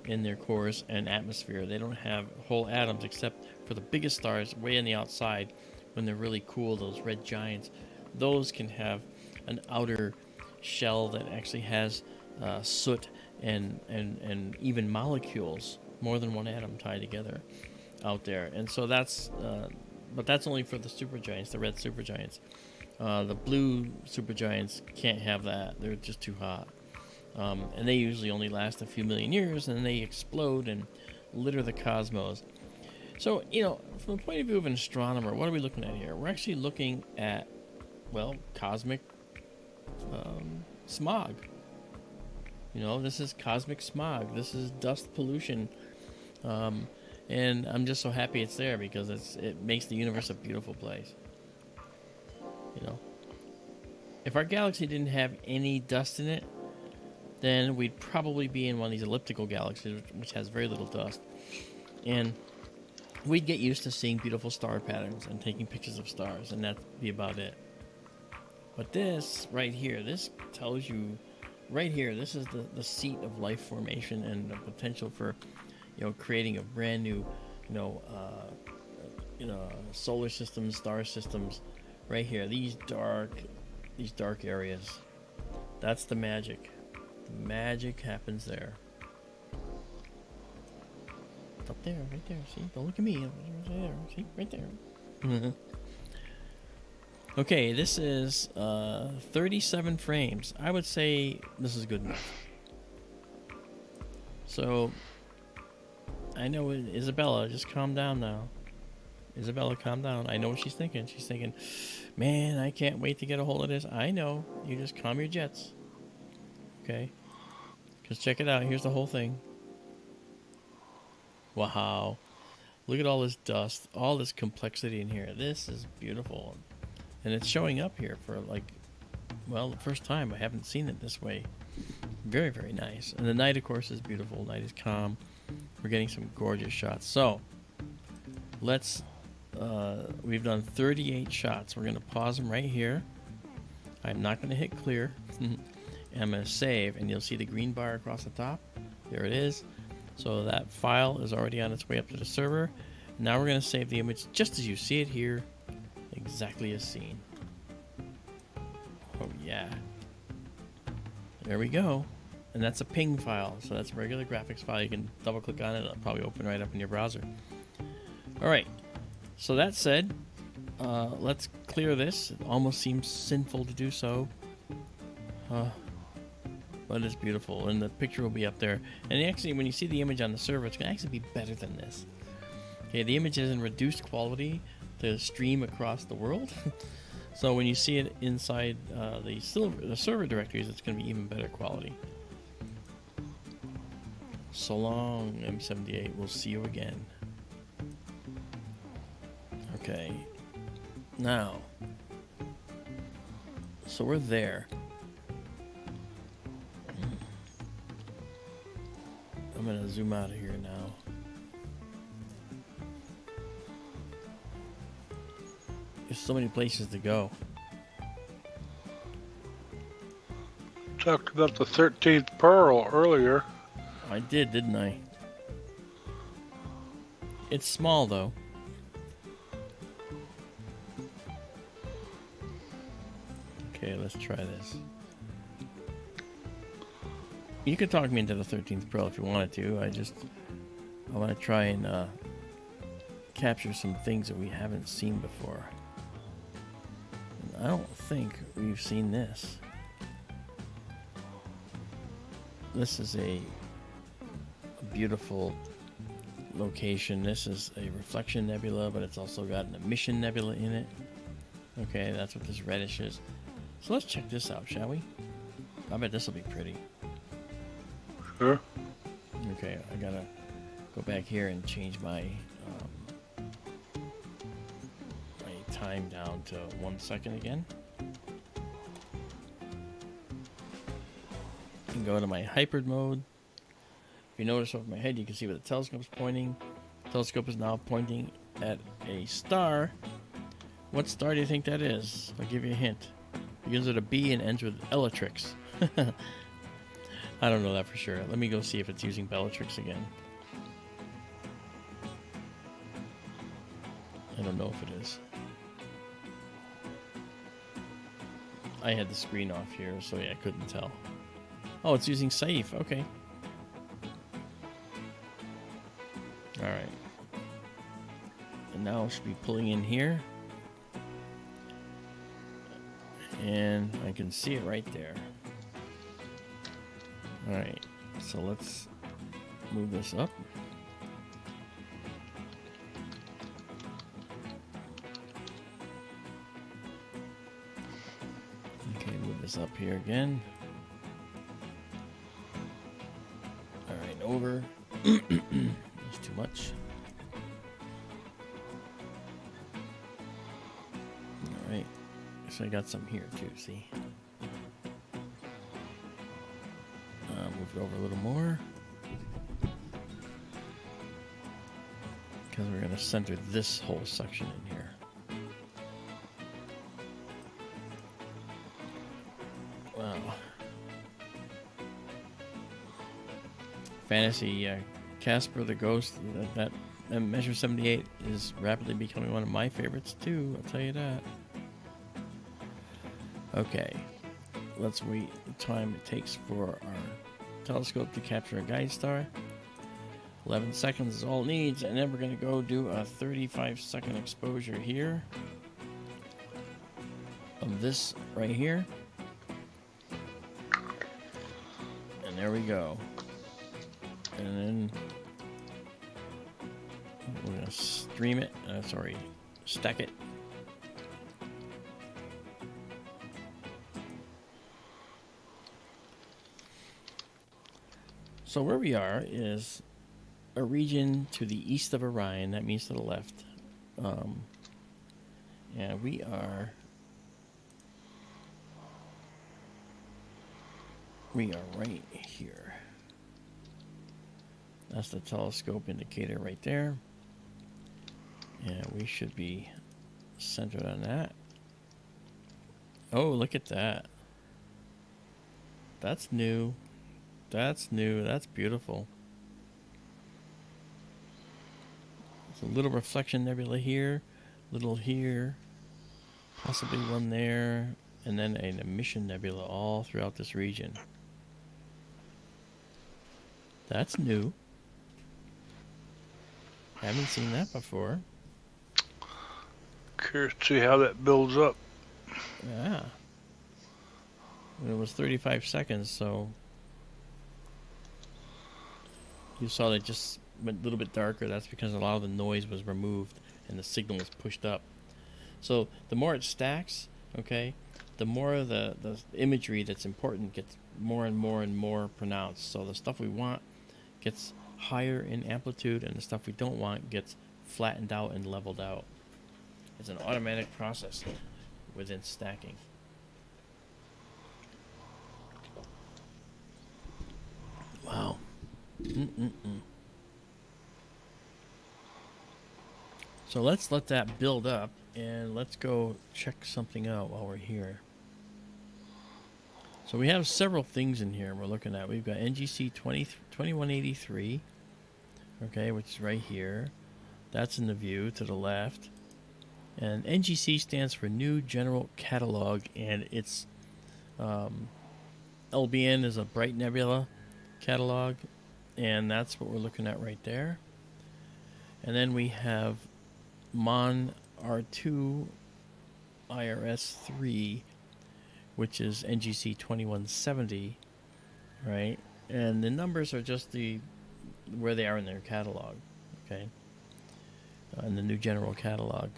in their cores and atmosphere. They don't have whole atoms except for the biggest stars way on the outside when they're really cool, those red giants. Those can have an outer shell that actually has soot and even molecules, more than one atom tied together out there. And so that's, but that's only for the supergiants, the red supergiants. The blue supergiants can't have that. They're just too hot. And they usually only last a few million years, and then they explode and litter the cosmos. So, from the point of view of an astronomer, what are we looking at here? We're actually looking at, well, cosmic smog. This is cosmic smog. This is dust pollution. And I'm just so happy it's there because it makes the universe a beautiful place. If our galaxy didn't have any dust in it, then we'd probably be in one of these elliptical galaxies, which has very little dust. And we'd get used to seeing beautiful star patterns and taking pictures of stars, and that'd be about it. But this right here, this tells you, right here, this is the seat of life formation and the potential for, creating a brand new, solar systems, star systems, right here. These dark areas. That's the magic. The magic happens there. It's up there, right there. See, don't look at me. Right there. See, right there. Okay, this is 37 frames. I would say this is good enough. So, I know Izabela, just calm down now. Izabela, calm down. I know what she's thinking. She's thinking, man, I can't wait to get a hold of this. I know. You just calm your jets. Okay? Because check it out. Here's the whole thing. Wow. Look at all this dust. All this complexity in here. This is beautiful. And it's showing up here for, the first time. I haven't seen it this way. Very, very nice. And the night, of course, is beautiful. Night is calm. We're getting some gorgeous shots. So, let's... we've done 38 shots. We're going to pause them right here. I'm not going to hit clear. And I'm going to save, and you'll see the green bar across the top. There it is. So that file is already on its way up to the server. Now we're going to save the image just as you see it here, exactly as seen. Oh yeah. There we go. And that's a ping file. So that's a regular graphics file. You can double click on it. It'll probably open right up in your browser. All right. So that said, let's clear this. It almost seems sinful to do so. But it's beautiful, and the picture will be up there. And actually, when you see the image on the server, it's going to actually be better than this. Okay, the image is in reduced quality to stream across the world. So when you see it inside the server directories, it's going to be even better quality. So long, M78. We'll see you again. Okay. Now, so we're there. I'm going to zoom out of here now. There's so many places to go. Talked about the 13th pearl earlier. I did, didn't I? It's small, though. Okay, let's try this. You could talk me into the 13th Pearl if you wanted to. I want to try and capture some things that we haven't seen before. And I don't think we've seen this. This is a beautiful location. This is a reflection nebula, but it's also got an emission nebula in it. Okay, that's what this reddish is. So let's check this out, shall we? I bet this will be pretty. Sure. Okay, I gotta go back here and change my time down to 1 second again. And go to my hypered mode. If you notice over my head, you can see where the telescope's pointing. The telescope is now pointing at a star. What star do you think that is? I'll give you a hint. Begins with a B and ends with Bellatrix. I don't know that for sure. Let me go see if it's using Bellatrix again. I don't know if it is. I had the screen off here, so yeah, I couldn't tell. Oh, it's using Saiph. Okay. Alright. And now it should be pulling in here. And I can see it right there. Alright. So let's move this up. Okay, move this up here again. Alright, over. That's too much. Alright. So I got some here too, see? Move it over a little more. Because we're going to center this whole section in here. Wow. Fantasy Casper the Ghost, that Measure 78 is rapidly becoming one of my favorites too, I'll tell you that. Okay, let's wait the time it takes for our telescope to capture a guide star. 11 seconds is all it needs, and then we're going to go do a 35-second exposure here of this right here. And there we go. And then we're going to stream it, stack it. So where we are is a region to the east of Orion. That means to the left. And we are right here. That's the telescope indicator right there. And we should be centered on that. Oh, look at that. That's new. That's new. That's beautiful. There's a little reflection nebula here, little here, possibly one there, and then an emission nebula all throughout this region. That's new. Haven't seen that before. Curious to see how that builds up. Yeah. It was 35 seconds, so you saw that it just went a little bit darker. That's because a lot of the noise was removed and the signal was pushed up. So the more it stacks, okay, the more the imagery that's important gets more and more and more pronounced. So the stuff we want gets higher in amplitude, and the stuff we don't want gets flattened out and leveled out. It's an automatic process within stacking. Wow. So let's let that build up, and let's go check something out while we're here. So we have several things in here we're looking at. We've got NGC 2183, okay, which is right here. That's in the view to the left. And NGC stands for New General Catalog, and it's LBN is a bright nebula catalog, and that's what we're looking at right there. And then we have MON R2 IRS 3, which is NGC 2170, right? And the numbers are just where they are in their catalog, okay? In the New General Catalog.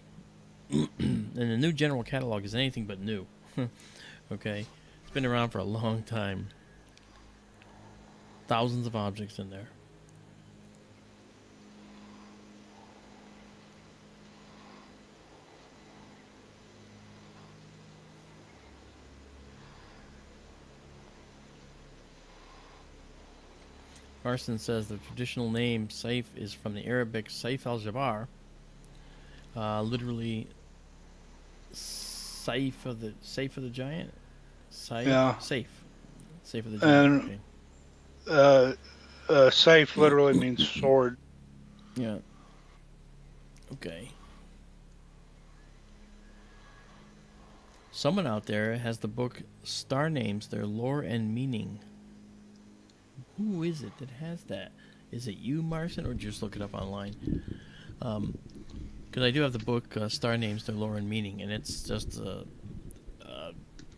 And the New General Catalog is anything but new, okay? It's been around for a long time. Thousands of objects in there. Carson says the traditional name Saiph is from the Arabic Saiph al-Jabbar, literally Saiph of the giant. Saiph, Yeah. Saiph of the giant. And okay. Uh, Saiph literally means sword. Yeah. Okay. Someone out there has the book Star Names, Their Lore and Meaning. Who is it that has that? Is it you, Marcin, or just look it up online? Because I do have the book Star Names, Their Lore and Meaning, and it's just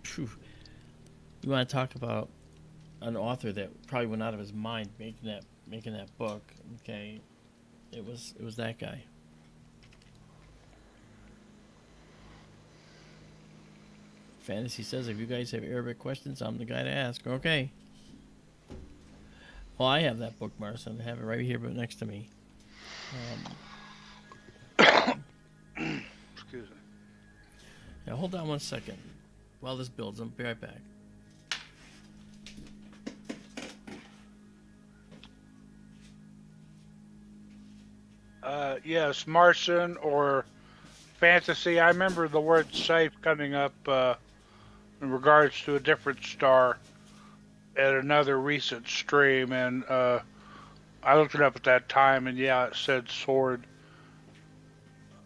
phew. You want to talk about an author that probably went out of his mind making that book? Okay, it was that guy. Fantasy says, if you guys have Arabic questions, I'm the guy to ask. Okay. Well, I have that book, Marcin. I have it right here, but next to me. Excuse me. Now, hold on 1 second while this builds. I'll be right back. Yes, Martian or fantasy. I remember the word safe coming up in regards to a different star at another recent stream, and I looked it up at that time, and yeah, it said sword.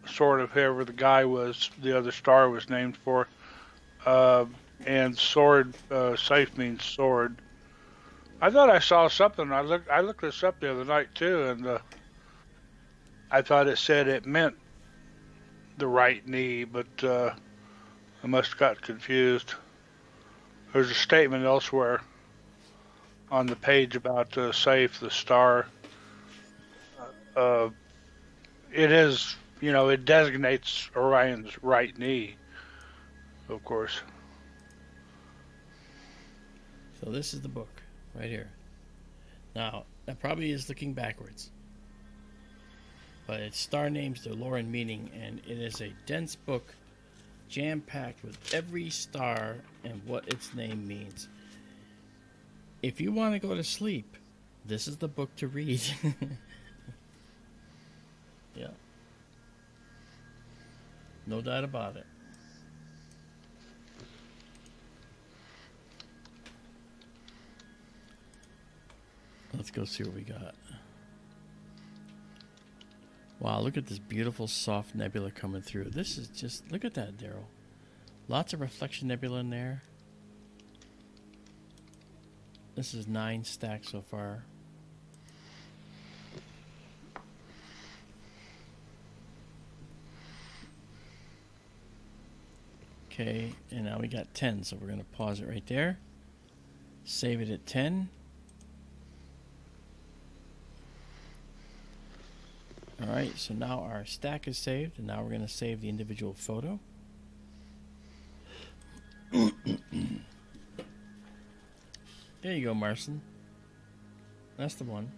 Sort of whoever the guy was, the other star was named for. And sword, safe means sword. I thought I saw something. I looked this up the other night too, and I thought it said it meant the right knee, but I must have got confused. There's a statement elsewhere on the page about Saiph, the star. Uh, it is, it designates Orion's right knee, of course. So this is the book right here. Now, that probably is looking backwards. But it's Star Names, Their Lore and Meaning, and it is a dense book jam-packed with every star and what its name means. If you want to go to sleep, this is the book to read. Yeah. No doubt about it. Let's go see what we got. Wow, look at this beautiful soft nebula coming through. This is just, look at that, Daryl. Lots of reflection nebula in there. This is 9 stacks so far. Okay, and now we got 10, so we're going to pause it right there. Save it at 10. Alright, so now our stack is saved, and now we're going to save the individual photo. There you go, Marcin. That's the one.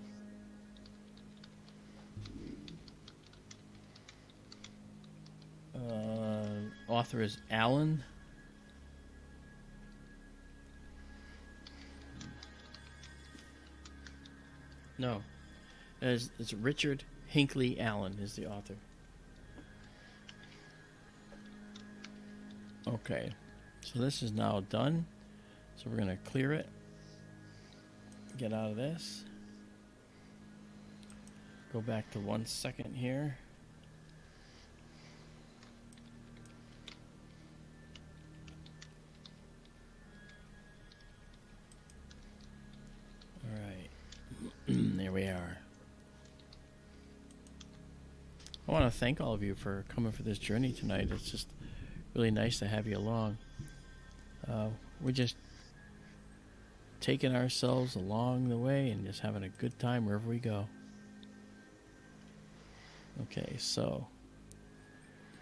Author is Alan. No. It's Richard Hinckley Allen is the author. Okay. So this is now done. So we're going to clear it. Get out of this. Go back to 1 second here. There we are. I want to thank all of you for coming for this journey tonight. It's just really nice to have you along. We're just taking ourselves along the way and just having a good time wherever we go. Okay, so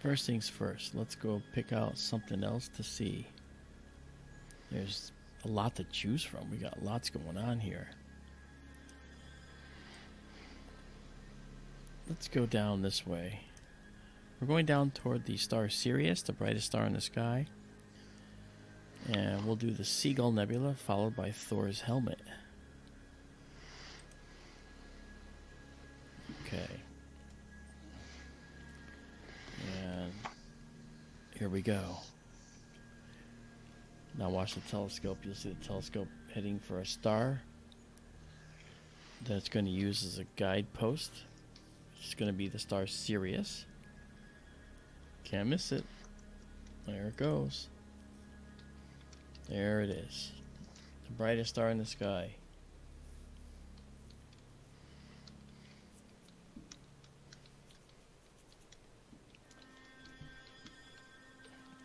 first things first, let's go pick out something else to see. There's a lot to choose from. We got lots going on here. Let's go down this way. We're going down toward the star Sirius, the brightest star in the sky. And we'll do the Seagull Nebula, followed by Thor's helmet. Okay. And here we go. Now watch the telescope. You'll see the telescope heading for a star. that's going to use as a guidepost. It's going to be the star Sirius. Can't miss it. There it goes. There it is. The brightest star in the sky.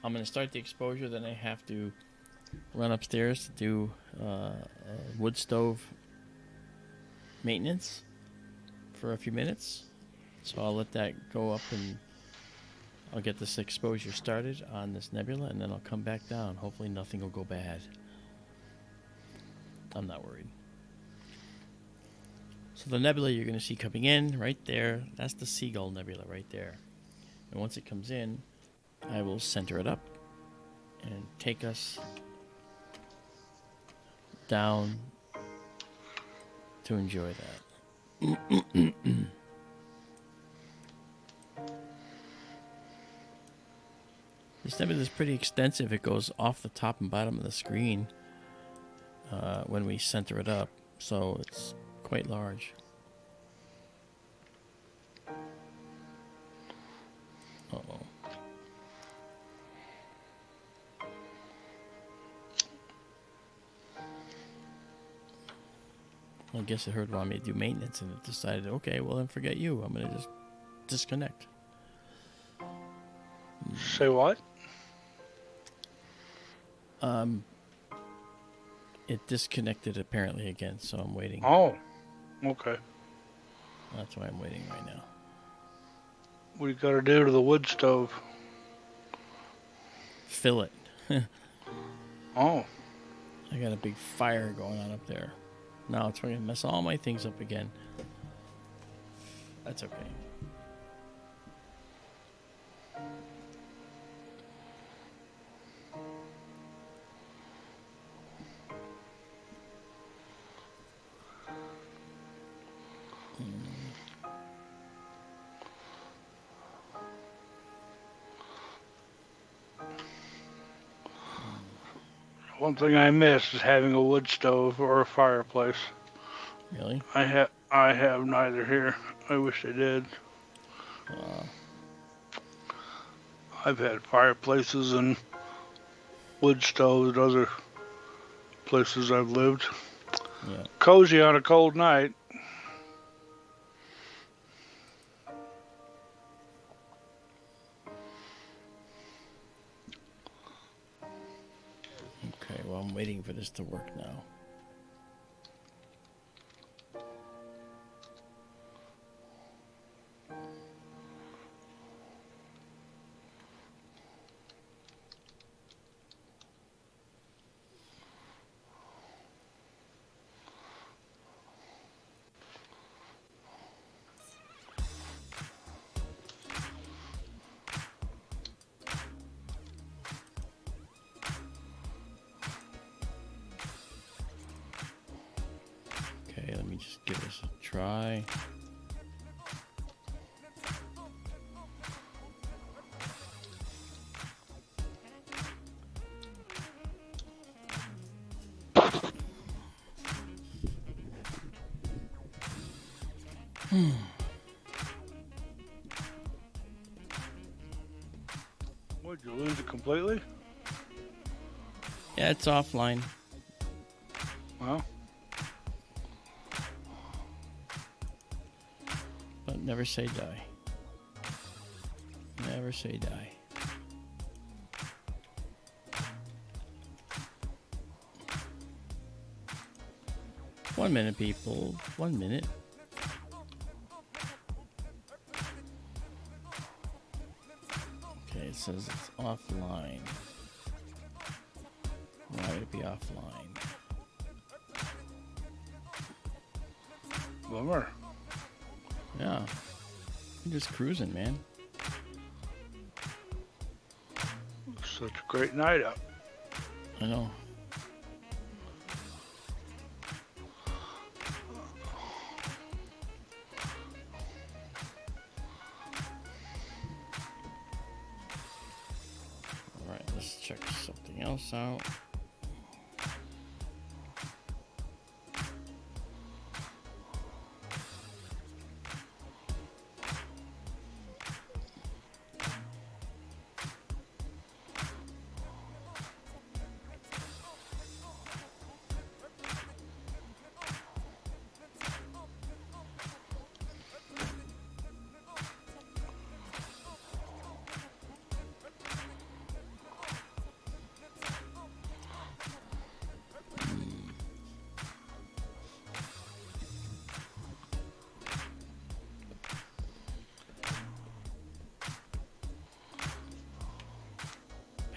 I'm going to start the exposure, then I have to run upstairs to do wood stove maintenance for a few minutes. So I'll let that go up and I'll get this exposure started on this nebula, and then I'll come back down. Hopefully nothing will go bad. I'm not worried. So the nebula you're going to see coming in right there, that's the Seagull Nebula right there. And once it comes in, I will center it up and take us down to enjoy that. This nebula is pretty extensive. It goes off the top and bottom of the screen when we center it up, so it's quite large. Uh-oh. I guess it heard want me to do maintenance, and it decided, okay, well then forget you. I'm gonna just disconnect. Say what? It disconnected apparently again, so I'm waiting. Oh, okay. That's why I'm waiting right now. What do you got to do to the wood stove? Fill it. Oh. I got a big fire going on up there. Now it's going to mess all my things up again. That's okay. One thing I miss is having a wood stove or a fireplace. Really? I have neither here. I wish I did. I've had fireplaces and wood stoves at other places I've lived. Yeah. Cozy on a cold night. Okay, well, I'm waiting for this to work now. Okay, let me just give this a try. Would you lose it completely? Yeah, it's offline. Well, But never say die. Never say die. One minute, people. 1 minute. Okay, it says it's offline. Why would it be offline? bummer. Yeah. I'm just cruising, man. Such a great night out. I know. Alright, let's check something else out.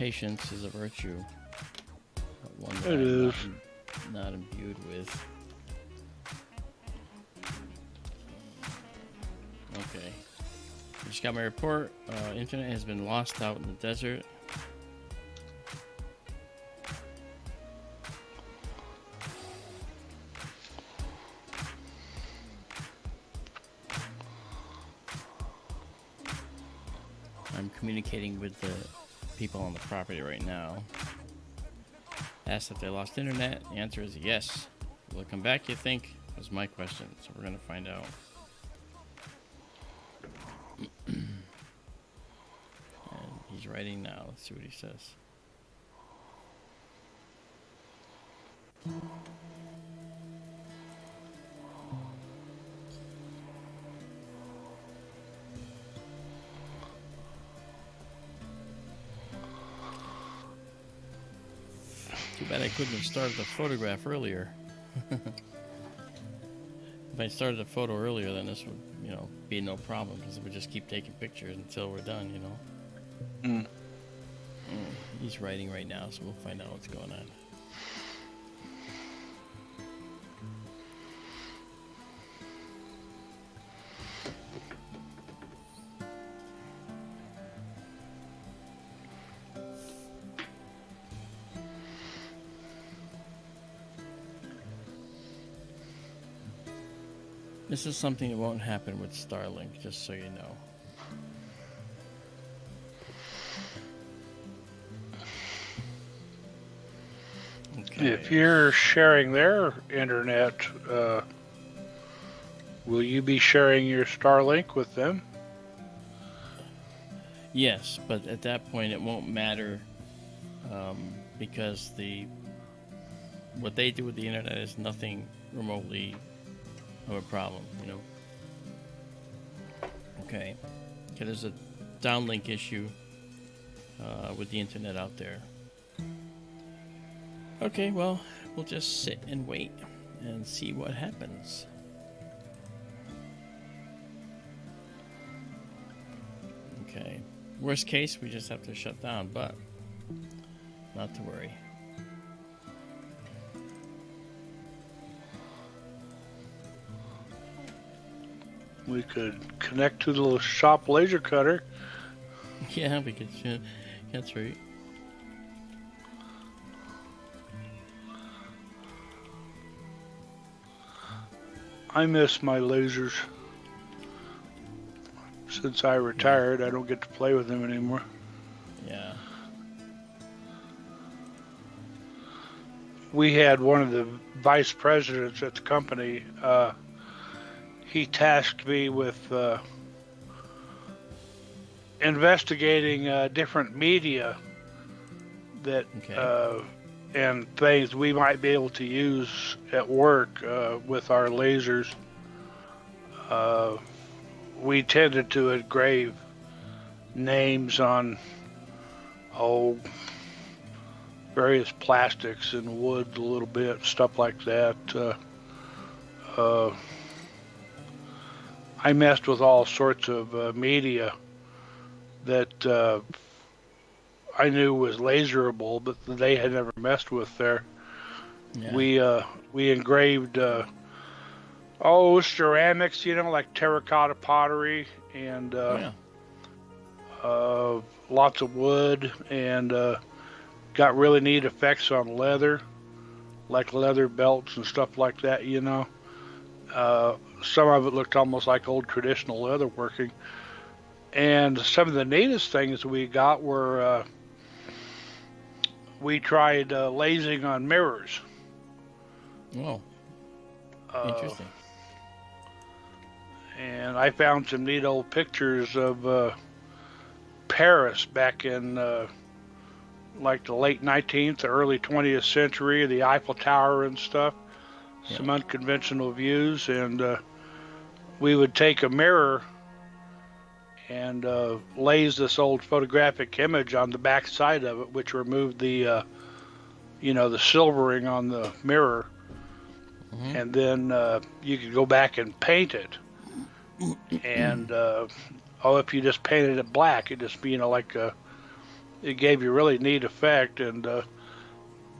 patience is a virtue. One that It I'm is. not imbued with. Okay. Just got my report. Internet has been lost out in the desert. I'm communicating with the people on the property right now. Asked if they lost internet. The answer is yes. Will it come back, you think? Was my question. So we're going to find out. And he's writing now. Let's see what he says. Too bad I couldn't have started the photograph earlier. If I started the photo earlier, then this would, be no problem, because it would just keep taking pictures until we're done, He's writing right now, so we'll find out what's going on. This is something that won't happen with Starlink, just so you know. Okay. If you're sharing their internet, will you be sharing your Starlink with them? Yes, but at that point it won't matter, because what they do with the internet is nothing remotely of a problem, Okay, there's a downlink issue with the internet out there. Okay, well, we'll just sit and wait and see what happens. Okay, worst case, we just have to shut down, but not to worry. We could connect to the shop laser cutter. Yeah, we could. That's right. I miss my lasers. Since I retired, I don't get to play with them anymore. Yeah. We had one of the vice presidents at the company. He tasked me with investigating different media that and things we might be able to use at work with our lasers. We tended to engrave names on various plastics and wood a little bit, stuff like that. I messed with all sorts of media that I knew was laserable, but they had never messed with there. Yeah. We engraved ceramics, like terracotta pottery and lots of wood, and got really neat effects on leather, like leather belts and stuff like that, Some of it looked almost like old traditional leather working. And some of the neatest things we got were we tried lasing on mirrors. Oh, interesting. And I found some neat old pictures of Paris back in like the late 19th, early 20th century, the Eiffel Tower and stuff. Yeah. Some unconventional views, and we would take a mirror and lays this old photographic image on the back side of it, which removed the the silvering on the mirror, and then you could go back and paint it. And if you just painted it black, it'd just be like a it gave you a really neat effect and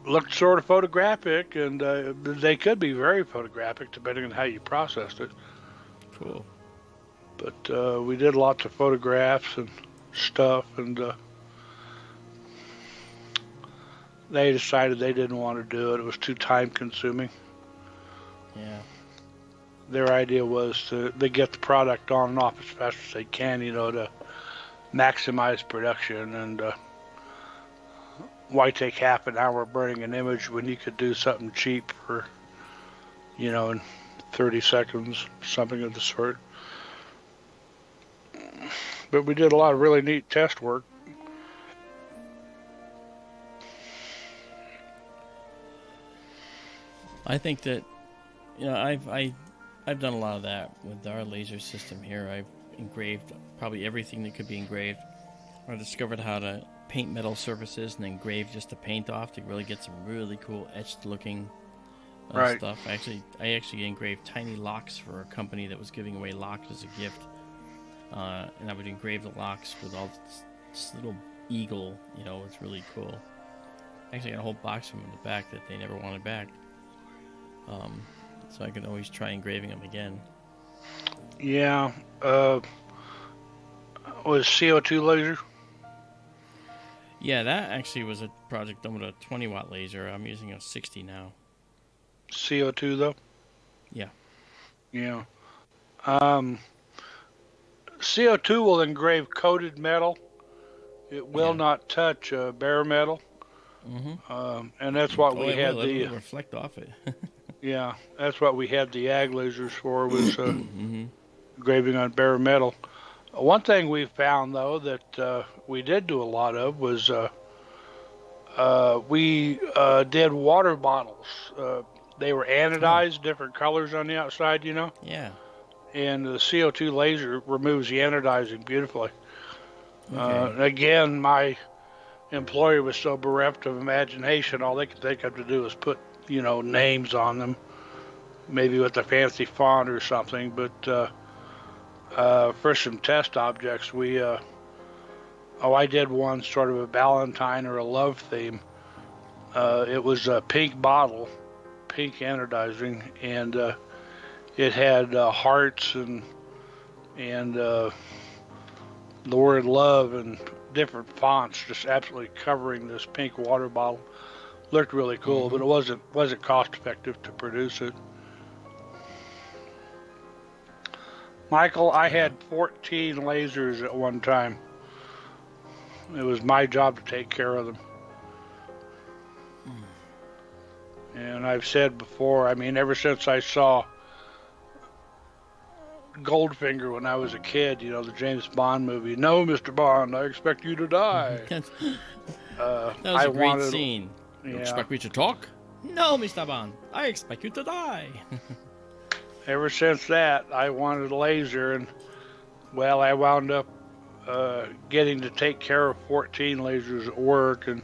looked sort of photographic, and they could be very photographic depending on how you processed it. Cool. But we did lots of photographs and stuff, and they decided they didn't want to do it. It was too time consuming. Yeah. Their idea was to get the product on and off as fast as they can, to maximize production. And why take half an hour burning an image when you could do something cheap for, in 30 seconds, something of the sort. But we did a lot of really neat test work. I think that, I've done a lot of that with our laser system here. I've engraved probably everything that could be engraved. I discovered how to paint metal surfaces and engrave just the paint off to really get some really cool etched looking stuff. I actually engraved tiny locks for a company that was giving away locks as a gift. And I would engrave the locks with all this little eagle, it's really cool. Actually, I got a whole box of them in the back that they never wanted back. So I can always try engraving them again. Yeah. Was CO2 laser? Yeah, that actually was a project done with a 20 watt laser. I'm using a 60 now. CO2 though? Yeah. Yeah. CO2 will engrave coated metal. It will not touch bare metal. Mm-hmm. And that's what we had the reflect off it. Yeah, that's what we had the ag lasers for, was engraving on bare metal. One thing we found though that we did do a lot of was we did water bottles. They were anodized, different colors on the outside, Yeah. And the CO2 laser removes the anodizing beautifully. Okay. Again, my employer was so bereft of imagination, all they could think of to do was put, names on them, maybe with a fancy font or something. But for some test objects, I did one sort of a Valentine or a love theme. It was a pink bottle, pink anodizing, and it had hearts and the word love and different fonts just absolutely covering this pink water bottle. Looked really cool, but it wasn't cost effective to produce it. Michael, I had 14 lasers at one time. It was my job to take care of them. And I've said before, ever since I saw Goldfinger when I was a kid, the James Bond movie, "No, Mr. Bond, I expect you to die." That was a great scene. You expect me to talk? No, Mr. Bond, I expect you to die. Ever since that, I wanted a laser, and I wound up getting to take care of 14 lasers at work, and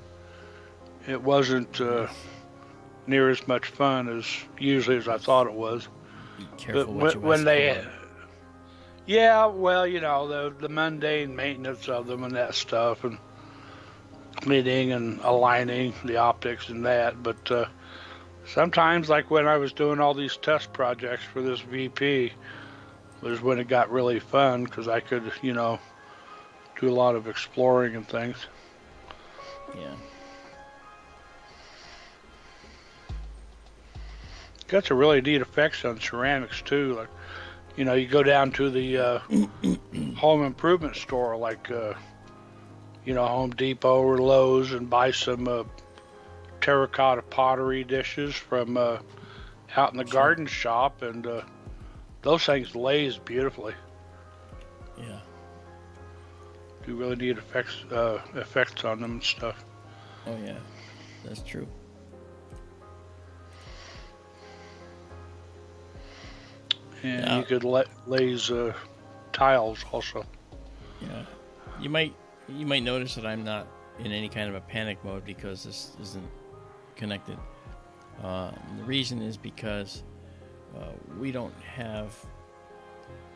it wasn't near as much fun as usually as I thought it was. Be careful but what you ask for. Yeah, the mundane maintenance of them and that stuff, and cleaning and aligning the optics and that. But sometimes, like when I was doing all these test projects for this VP, was when it got really fun, because I could, do a lot of exploring and things. Yeah. Got some really neat effects on ceramics too. Like, you go down to the home improvement store, like Home Depot or Lowe's, and buy some terracotta pottery dishes from out in the garden shop, and those things glaze beautifully. Yeah. Do really neat effects on them and stuff. Oh yeah, that's true. And you could laze tiles also. Yeah. You might notice that I'm not in any kind of a panic mode because this isn't connected. The reason is because we don't have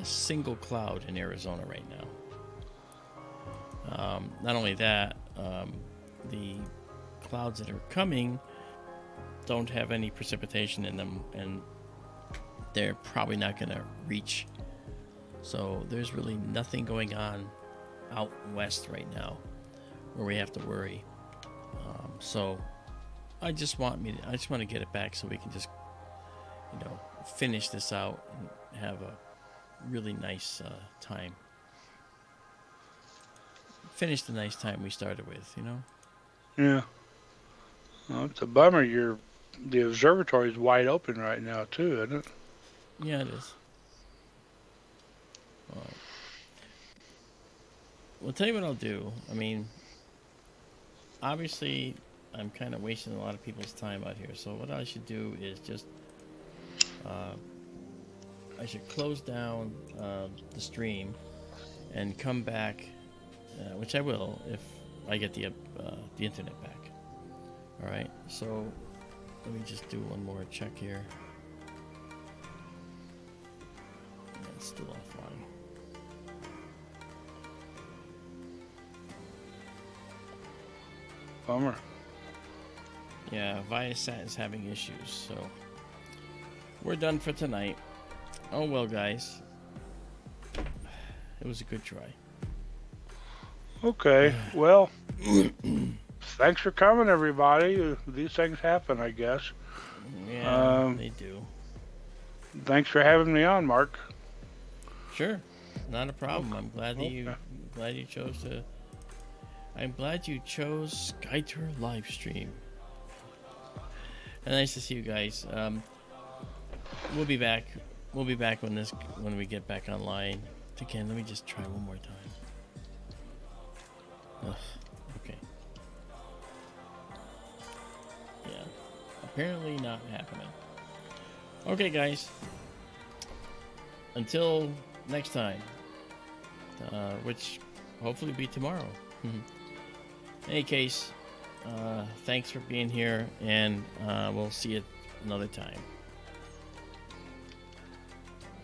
a single cloud in Arizona right now. Not only that, the clouds that are coming don't have any precipitation in them, and they're probably not going to reach. So there's really nothing going on out west right now where we have to worry. So I just want to get it back so we can just, finish this out and have a really nice time. Finish the nice time we started with, Yeah. Well, it's a bummer. The observatory is wide open right now too, isn't it? Yeah, it is. Well, tell you what I'll do. I mean, obviously, I'm kind of wasting a lot of people's time out here. So what I should do is just, I should close down the stream and come back, which I will if I get the internet back. All right. So let me just do one more check here. Yeah, it's still offline. Bummer. Yeah, Viasat is having issues, so we're done for tonight. Oh well, guys. It was a good try. Okay, well, thanks for coming, everybody. These things happen, I guess. Yeah, they do. Thanks for having me on, Marc. Sure, not a problem. I'm glad that you chose to. I'm glad you chose SkyTour live stream. And nice to see you guys. We'll be back. We'll be back when we get back online. Again, let me just try one more time. Ugh, okay. Yeah. Apparently not happening. Okay, guys. Until next time. Which hopefully will be tomorrow. In any case, thanks for being here, and we'll see you another time.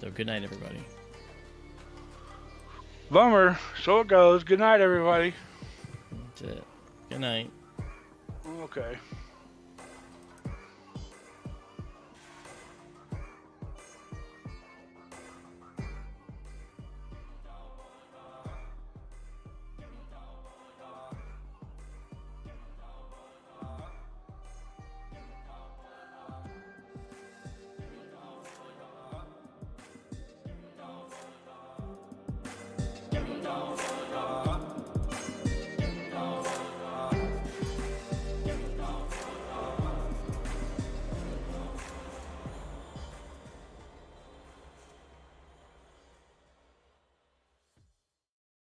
So good night, everybody. Bummer. So it goes. Good night, everybody. That's it. Good night. Okay.